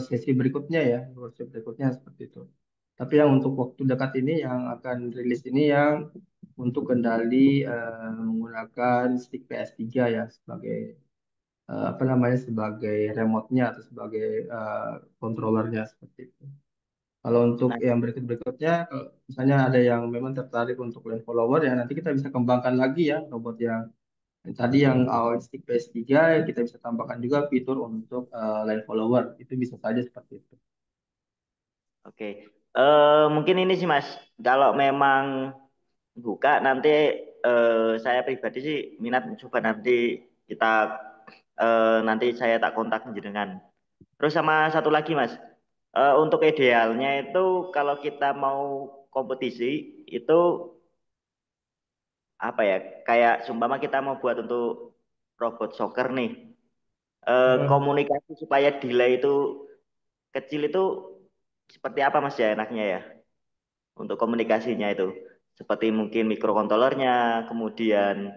sesi berikutnya ya, workshop berikutnya seperti itu. Tapi yang untuk waktu dekat ini yang akan rilis ini yang untuk kendali menggunakan stick PS3 ya sebagai apa namanya sebagai remote-nya atau sebagai controllernya seperti itu. Kalau untuk Nah, yang berikut-berikutnya, kalau misalnya ada yang memang tertarik untuk line follower ya nanti kita bisa kembangkan lagi ya robot yang tadi yang awal stick PS3 ya kita bisa tambahkan juga fitur untuk line follower itu bisa saja seperti itu. oke. Mungkin ini sih Mas, kalau memang buka nanti saya pribadi sih minat coba nanti kita nanti saya tak kontak jenengan. Terus sama satu lagi Mas, untuk idealnya itu kalau kita mau kompetisi itu apa ya? Kayak sumpama kita mau buat untuk robot soccer nih, Hmm. komunikasi supaya delay itu kecil itu seperti apa Mas ya enaknya ya untuk komunikasinya itu? Seperti mungkin mikrokontrolernya, kemudian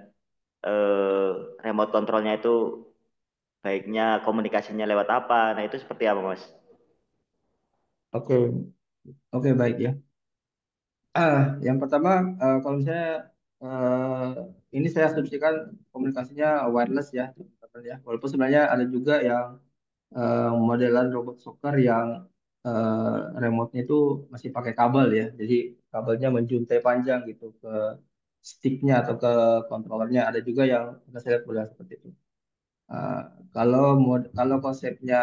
eh, remote controlnya itu baiknya komunikasinya lewat apa. Nah, itu seperti apa, Mas? Oke, oke baik ya. Yang pertama, kalau misalnya ini saya asumsikan komunikasinya wireless ya, teman-teman ya. Walaupun sebenarnya ada juga yang modelan robot soccer yang remote-nya itu masih pakai kabel ya. Jadi kabelnya menjuntai panjang gitu ke sticknya atau ke kontrolernya. Ada juga yang saya lihat model seperti itu. Eh, kalau konsepnya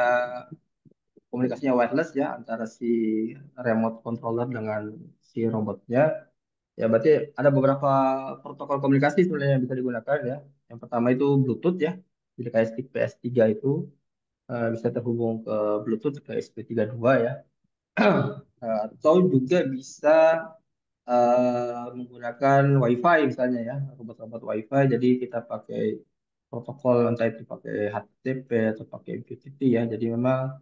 komunikasinya wireless ya antara si remote controller dengan si robotnya, ya berarti ada beberapa protokol komunikasi sebenarnya yang bisa digunakan ya. Yang pertama itu Bluetooth ya. Jadi kayak stick PS3 itu bisa terhubung ke Bluetooth ke SP32 ya. Atau juga bisa menggunakan WiFi misalnya ya, robot-robot WiFi. Jadi kita pakai protokol entah itu pakai HTTP atau pakai MQTT ya. Jadi memang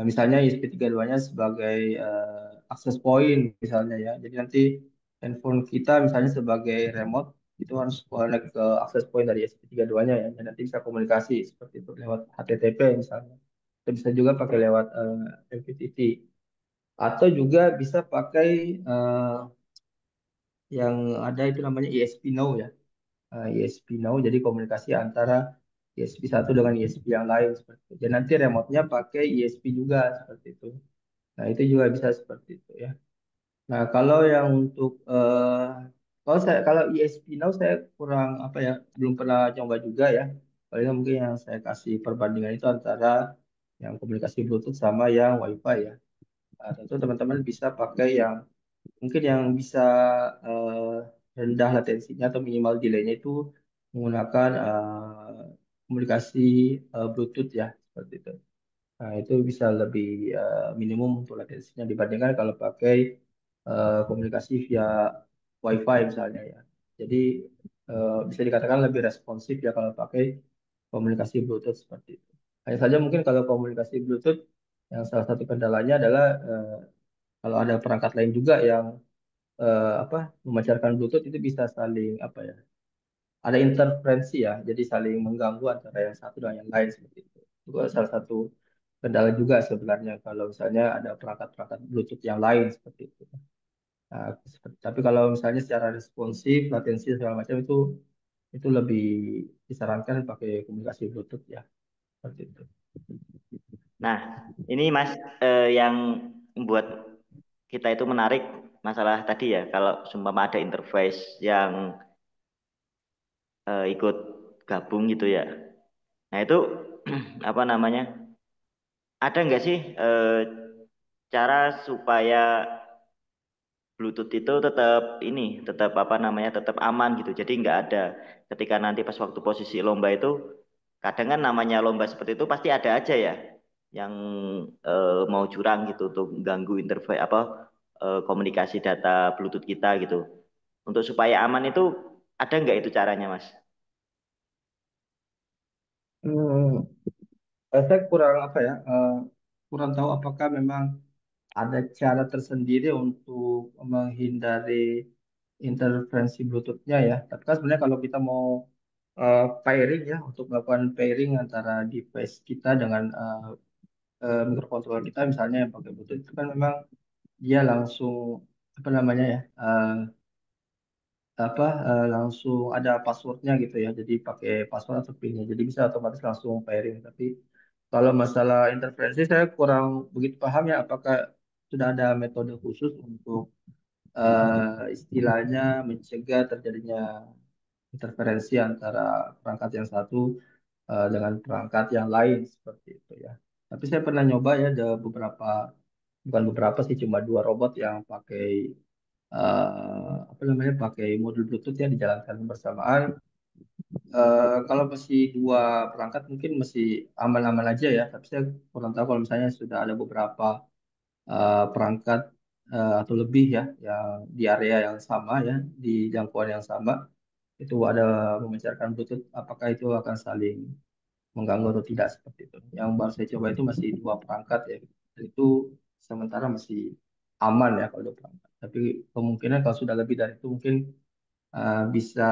misalnya ISP32-nya sebagai access point misalnya ya. Jadi nanti handphone kita misalnya sebagai remote itu harus connect ke access point dari ISP32-nya ya. Dan nanti bisa komunikasi seperti itu lewat HTTP misalnya. Kita bisa juga pakai lewat MQTT atau juga bisa pakai yang ada itu namanya ISP Now ya. ISP Now jadi komunikasi antara ISP 1 dengan ISP yang lain seperti itu. Dan nanti remote-nya pakai ISP juga seperti itu. Nah, itu juga bisa seperti itu ya. Nah, kalau yang untuk kalau ISP Now saya kurang apa ya, belum pernah coba juga ya. Paling mungkin yang saya kasih perbandingan itu antara yang komunikasi Bluetooth sama yang WiFi ya. Nah, tentu teman-teman bisa pakai yang mungkin yang bisa rendah latensinya atau minimal delay-nya itu menggunakan komunikasi Bluetooth ya seperti itu. Nah, itu bisa lebih minimum untuk latensinya dibandingkan kalau pakai komunikasi via WiFi misalnya ya. Jadi bisa dikatakan lebih responsif ya kalau pakai komunikasi Bluetooth seperti itu. Hanya saja mungkin kalau komunikasi Bluetooth yang salah satu kendalanya adalah kalau ada perangkat lain juga yang apa memancarkan Bluetooth itu bisa saling apa ya, ada interferensi ya, jadi saling mengganggu antara yang satu dengan yang lain seperti itu. Itu salah satu kendala juga sebenarnya kalau misalnya ada perangkat-perangkat Bluetooth yang lain seperti itu. Nah, tapi kalau misalnya secara responsif, latensi segala macam itu lebih disarankan pakai komunikasi Bluetooth ya, seperti itu. Nah, ini Mas, yang membuat kita itu menarik masalah tadi ya, kalau seumpama ada interface yang ikut gabung gitu ya. Nah, itu apa namanya? Ada nggak sih cara supaya Bluetooth itu tetap ini, tetap apa namanya, tetap aman gitu. Jadi nggak ada ketika nanti pas waktu posisi lomba itu, kadang kan namanya lomba seperti itu pasti ada aja ya yang mau curang gitu untuk ganggu interface apa komunikasi data Bluetooth kita gitu. Untuk supaya aman itu ada nggak itu caranya, Mas? Hmm, saya kurang apa ya, kurang tahu apakah memang ada cara tersendiri untuk menghindari interferensi Bluetooth-nya ya. Tapi kan sebenarnya kalau kita mau pairing ya, untuk melakukan pairing antara device kita dengan microcontroller kita misalnya yang pakai Bluetooth itu kan memang dia langsung apa namanya ya, langsung ada passwordnya gitu ya. Jadi pakai password atau PIN-nya. Jadi bisa otomatis langsung pairing. Tapi kalau masalah interferensi saya kurang begitu paham ya apakah sudah ada metode khusus untuk istilahnya mencegah terjadinya interferensi antara perangkat yang satu dengan perangkat yang lain seperti itu ya. Tapi saya pernah nyoba ya ada bukan beberapa sih cuma dua robot yang pakai apa namanya pakai modul Bluetooth yang dijalankan bersamaan. Kalau masih dua perangkat mungkin masih aman-aman aja ya. Tapi saya kurang tahu kalau misalnya sudah ada beberapa perangkat atau lebih ya yang di area yang sama ya di jangkauan yang sama itu ada memancarkan Bluetooth, apakah itu akan saling mengganggu atau tidak seperti itu. Yang baru saya coba itu masih dua perangkat ya. Dan itu sementara masih aman ya kalau dua perangkat. Tapi kemungkinan kalau sudah lebih dari itu mungkin bisa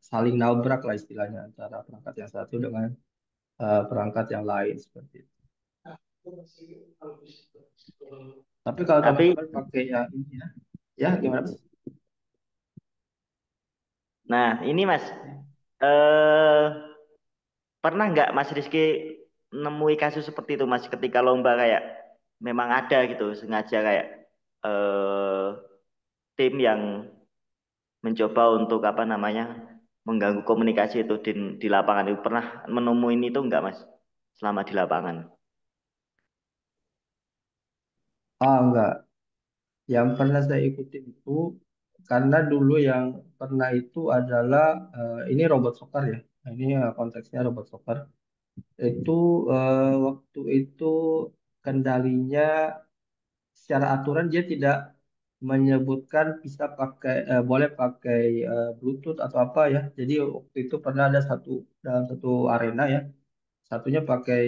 saling nabrak lah istilahnya antara perangkat yang satu dengan perangkat yang lain seperti itu. Tapi kalau Tapi, teman-teman pakai yang ini ya gimana Mas? nah ini Mas, eh pernah nggak Mas Rizky nemui kasus seperti itu Mas ketika lomba kayak memang ada gitu sengaja kayak eh tim yang mencoba untuk apa namanya mengganggu komunikasi itu di lapangan itu pernah menemui itu enggak Mas selama di lapangan? Enggak. Yang pernah saya ikuti itu karena dulu yang pernah itu adalah ini robot soccer ya. Nah, ini konteksnya robot soccer. Itu waktu itu kendalinya secara aturan dia tidak menyebutkan bisa pakai boleh pakai Bluetooth atau apa ya. Jadi waktu itu pernah ada dalam satu arena ya. Satunya pakai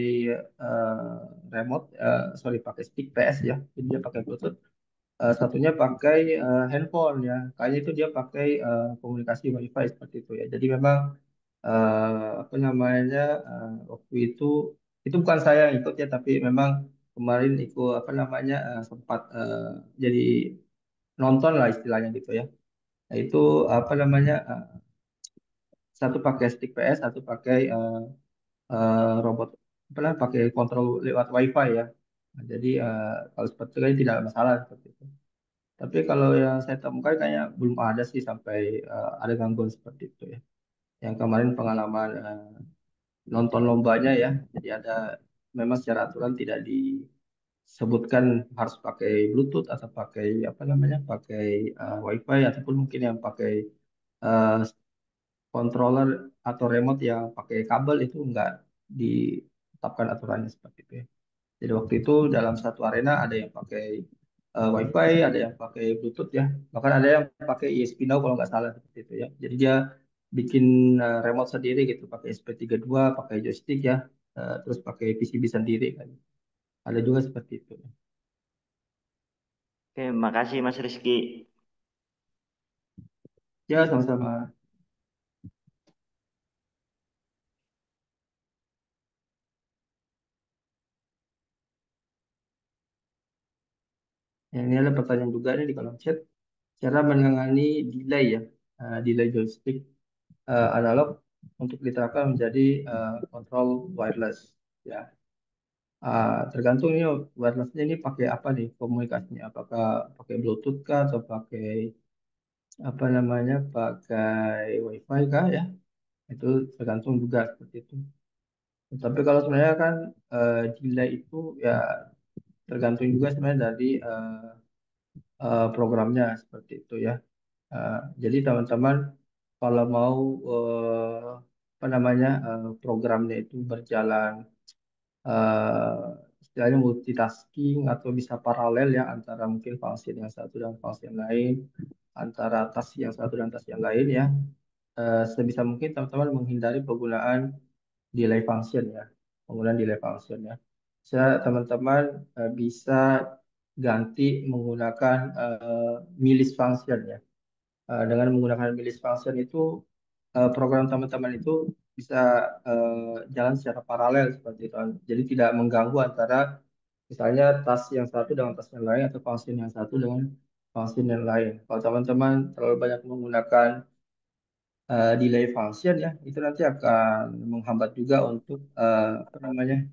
remote, sorry pakai stick PS ya. Jadi dia pakai Bluetooth. Satunya pakai handphone ya. Kayaknya itu dia pakai komunikasi WiFi seperti itu ya. Jadi memang apa namanya waktu itu bukan saya yang ikut ya, tapi memang kemarin ikut apa namanya sempat jadi nonton lah istilahnya gitu ya. Nah, itu apa namanya satu pakai stick PS, satu pakai robot apa namanya, pakai kontrol lewat WiFi ya. Nah, jadi kalau seperti itu kayaknya tidak ada masalah seperti itu. Tapi kalau yang saya temukan kayaknya belum ada sih sampai ada gangguan seperti itu ya. Yang kemarin pengalaman nonton lombanya ya, jadi ada memang secara aturan tidak disebutkan harus pakai Bluetooth atau pakai apa namanya, pakai WiFi ataupun mungkin yang pakai eh, controller atau remote yang pakai kabel itu enggak ditetapkan aturannya seperti itu ya. Jadi waktu itu dalam satu arena ada yang pakai WiFi, ada yang pakai Bluetooth ya, bahkan ada yang pakai ESP Now kalau nggak salah seperti itu ya. Jadi dia bikin remote sendiri gitu, pakai SP32, pakai joystick ya, terus pakai PCB sendiri kan. Ada juga seperti itu. Oke, makasih Mas Rizky. Ya sama-sama. Yang ini ada pertanyaan juga nih di kolom chat. Cara menangani delay ya, delay joystick analog untuk diterapkan menjadi kontrol wireless. Ya, tergantung ini wirelessnya ini pakai apa nih komunikasinya? Apakah pakai Bluetooth kah atau pakai apa namanya? Pakai WiFi kah ya? Itu tergantung juga seperti itu. Tapi kalau sebenarnya kan delay itu ya tergantung juga sebenarnya dari programnya seperti itu ya. Jadi teman-teman kalau mau apa namanya programnya itu berjalan istilahnya multitasking atau bisa paralel ya antara mungkin function yang satu dan function yang lain, antara task yang satu dan task yang lain ya. Sebisa mungkin teman-teman menghindari penggunaan delay function ya, penggunaan delay function ya. Teman-teman bisa ganti menggunakan milis function ya. Dengan menggunakan milis function itu program teman-teman itu bisa jalan secara paralel seperti itu. Jadi tidak mengganggu antara misalnya tas yang satu dengan tas yang lain atau function yang satu dengan function yang lain. Kalau teman-teman terlalu banyak menggunakan delay function ya, itu nanti akan menghambat juga untuk apa namanya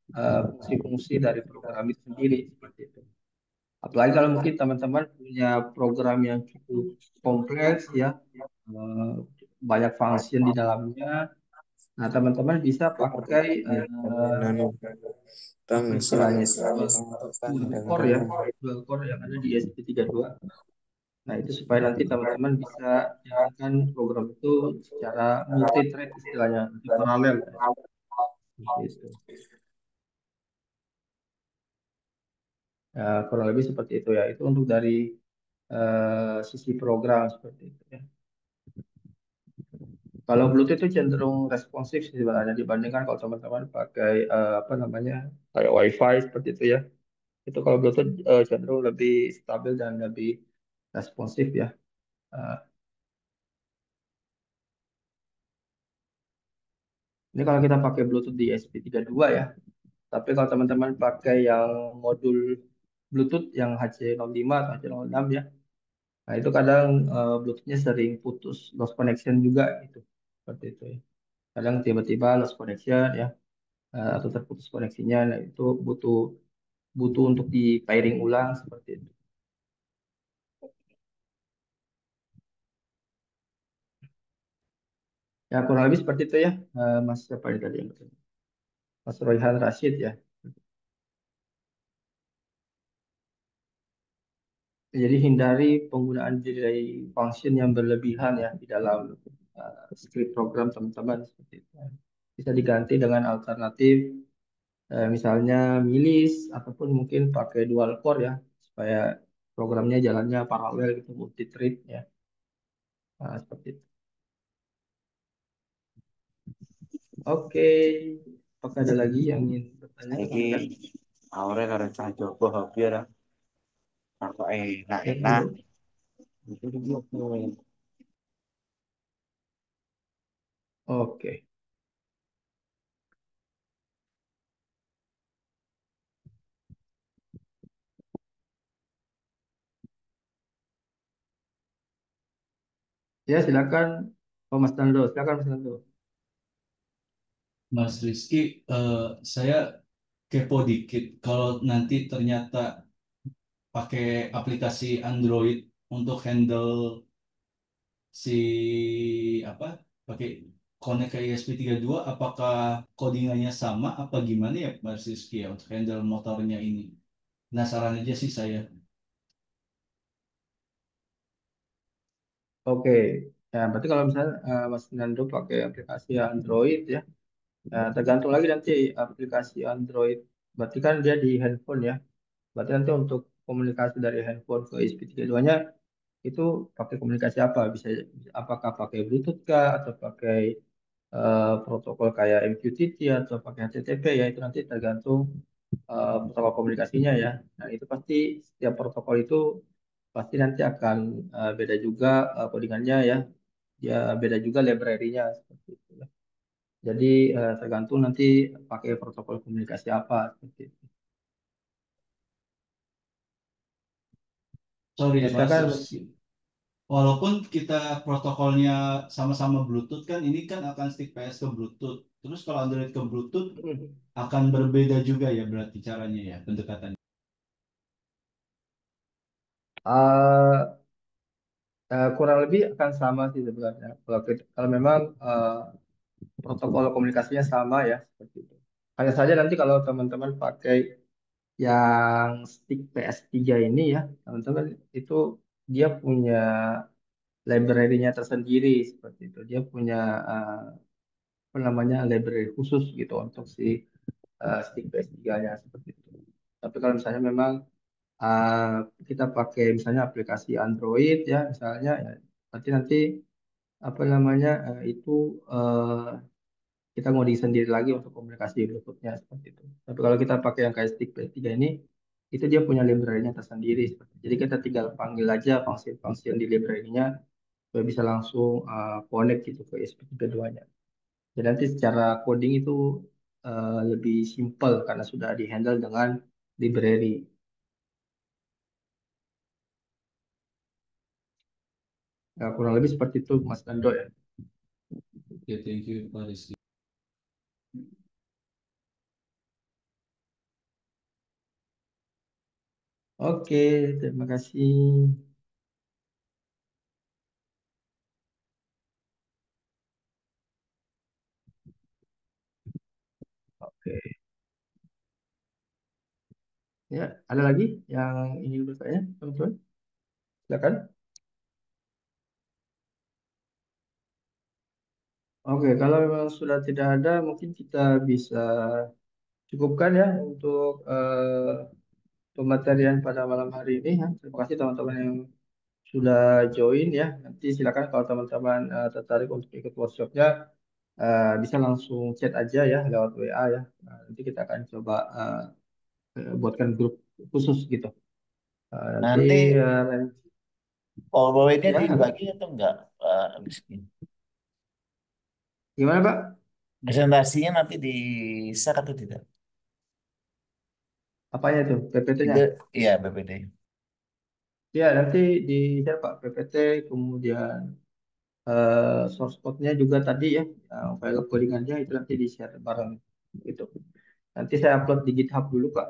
fungsi-fungsi dari program itu sendiri seperti itu. Apalagi kalau mungkin teman-teman punya program yang cukup kompleks ya, eh, banyak function di dalamnya. Nah, teman-teman bisa pakai Nano apa bangsa istilahnya itu Israel samakan dual core ya, dengan dual core yang ada di SP32. Nah, itu supaya nanti teman-teman bisa jalankan program itu secara multi thread istilahnya, nanti paralel ya, seperti itu. Ya, kurang lebih seperti itu ya. Itu untuk dari sisi program seperti itu ya. Kalau Bluetooth itu cenderung responsif sih sebenarnya dibandingkan kalau teman-teman pakai apa namanya kayak WiFi seperti itu ya. Itu kalau Bluetooth cenderung lebih stabil dan lebih responsif ya. Eh, Ini kalau kita pakai Bluetooth di SP32 ya. Tapi kalau teman-teman pakai yang modul Bluetooth yang HC05 atau HC06 ya, nah itu kadang Bluetoothnya sering putus, lost connection juga itu. Seperti itu ya. Kadang tiba-tiba lost connection ya, atau terputus koneksinya. Nah itu butuh butuh untuk di pairing ulang seperti itu. Ya kurang lebih seperti itu ya, Mas siapa ini tadi yang bertanya? Mas Royhan Rashid ya. Jadi hindari penggunaan delay function yang berlebihan ya di dalam script program teman-teman seperti itu. Bisa diganti dengan alternatif misalnya milis ataupun mungkin pakai dual core ya supaya programnya jalannya paralel gitu multi thread ya. Nah, seperti itu. Oke, apakah ada lagi yang ingin bertanya Saiki rekan-rekan? awalnya karena cah coba hobi ya, apa Ya, enak-enak. dulu. Itu dulu. Oke, ya silakan. Oh, Mas Nando, silakan Mas Nando. Mas Rizky, saya kepo dikit. Kalau nanti ternyata pakai aplikasi Android untuk handle si apa pakai connect ke ESP32, apakah codingannya sama apa gimana ya Mas Rizky ya untuk handle motornya ini? Penasaran aja sih saya. Oke, ya berarti kalau misalnya Mas Nando pakai aplikasi Android ya, tergantung lagi nanti aplikasi Android. Berarti kan dia di handphone ya. Berarti nanti untuk komunikasi dari handphone ke ESP32-nya itu pakai komunikasi apa? Bisa apakah pakai Bluetooth kah atau pakai protokol kayak MQTT atau pakai HTTP ya itu nanti tergantung protokol komunikasinya ya. Nah, itu pasti setiap protokol itu pasti nanti akan beda juga codingannya ya. Dia beda juga library-nya seperti itu ya. Jadi tergantung nanti pakai protokol komunikasi apa seperti itu. Sorry Ya Mas silakan Mas. Rizky. Walaupun kita protokolnya sama-sama Bluetooth kan ini kan akan stick PS ke Bluetooth. Terus kalau Android ke Bluetooth akan berbeda juga ya berarti caranya ya pendekatannya. Eh, kurang lebih akan sama sih sebenarnya. Kalau memang protokol komunikasinya sama ya seperti itu. Hanya saja nanti kalau teman-teman pakai yang stick PS3 ini ya, teman-teman itu dia punya library-nya tersendiri seperti itu. Dia punya eh, apa namanya library khusus gitu untuk si stick PS3-nya seperti itu. Tapi kalau misalnya memang eh, kita pakai misalnya aplikasi Android ya, misalnya ya, nanti apa namanya itu kita ngoding sendiri lagi untuk komunikasi Bluetooth-nya seperti itu. Tapi kalau kita pakai yang kayak stick PS3 ini, itu dia punya library-nya tersendiri. Jadi kita tinggal panggil aja function-function di library-nya supaya bisa langsung connect gitu ke ESP32-nya. Jadi nanti secara coding itu lebih simple karena sudah di-handle dengan library. Ya, kurang lebih seperti itu Mas Nando ya. Oke, thank you Pak Rizky. Oke, terima kasih. Oke, ya ada lagi yang ingin bertanya, teman-teman? Silakan. Oke, kalau memang sudah tidak ada, mungkin kita bisa cukupkan ya untuk pematerian pada malam hari ini ya. Terima kasih teman-teman yang sudah join ya. Nanti silakan kalau teman-teman tertarik untuk ikut workshopnya, bisa langsung chat aja ya lewat WA ya. Nah, nanti kita akan coba buatkan grup khusus gitu. Nanti Nanti lain- PowerPoint-nya ya, dibagi atau enggak, Pak Rizky? gimana Pak? Presentasinya nanti di share atau tidak? Apanya tuh? PPT-nya? Itu iya BPD. Ya, nanti di share Pak PPT, kemudian source code-nya juga tadi ya, file codingannya itu nanti di share bareng gitu. Nanti saya upload di GitHub dulu Pak.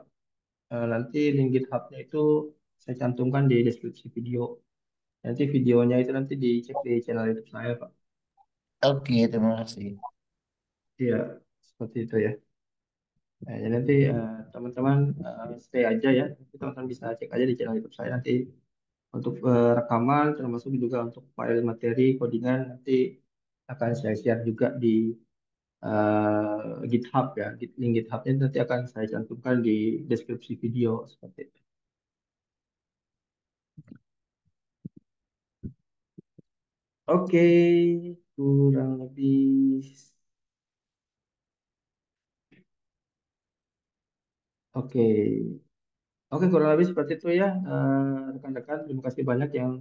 Nanti link GitHub-nya itu saya cantumkan di deskripsi video. Nanti videonya itu nanti dicek di channel YouTube saya Pak. Oke, terima kasih. Iya, seperti itu ya. Nah, jadi nanti teman-teman stay aja ya. Nanti teman-teman bisa cek aja di channel YouTube saya nanti untuk rekaman termasuk juga untuk file materi codingan nanti akan saya share juga di GitHub ya. Link GitHub-nya nanti akan saya cantumkan di deskripsi video seperti itu. Oke, kurang lebih. Oke, oke kurang lebih seperti itu ya rekan-rekan. Terima kasih banyak yang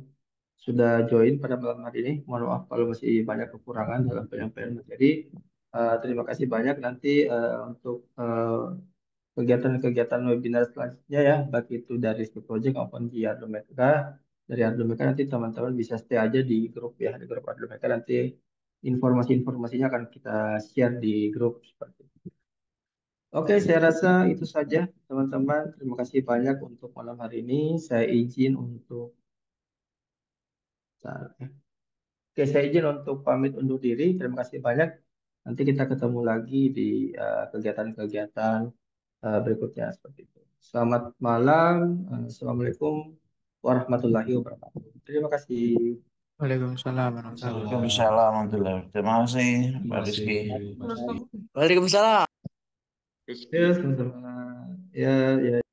sudah join pada malam hari ini. Mohon maaf kalau masih banyak kekurangan dalam penyampaian materi. Terima kasih banyak nanti untuk kegiatan-kegiatan webinar selanjutnya ya, baik itu dari Step Project maupun di Ardomeka. Dari Ardomeka nanti teman-teman bisa stay aja di grup ya, di grup Ardomeka nanti informasi-informasinya akan kita share di grup seperti itu. Oke, saya rasa itu saja teman-teman. Terima kasih banyak untuk malam hari ini. Saya izin untuk Oke, saya izin untuk pamit undur diri. Terima kasih banyak. Nanti kita ketemu lagi di kegiatan-kegiatan berikutnya seperti itu. Selamat malam. Assalamualaikum warahmatullahi wabarakatuh. Terima kasih. Waalaikumsalam warahmatullahi wabarakatuh. Waalaikumsalam. Waalaikumsalam warahmatullahi wabarakatuh. Terima kasih Terima Pak kasih, Rizky. Pak Rizky. Waalaikumsalam. Ya, Rizky. sama-sama. Ya, ya.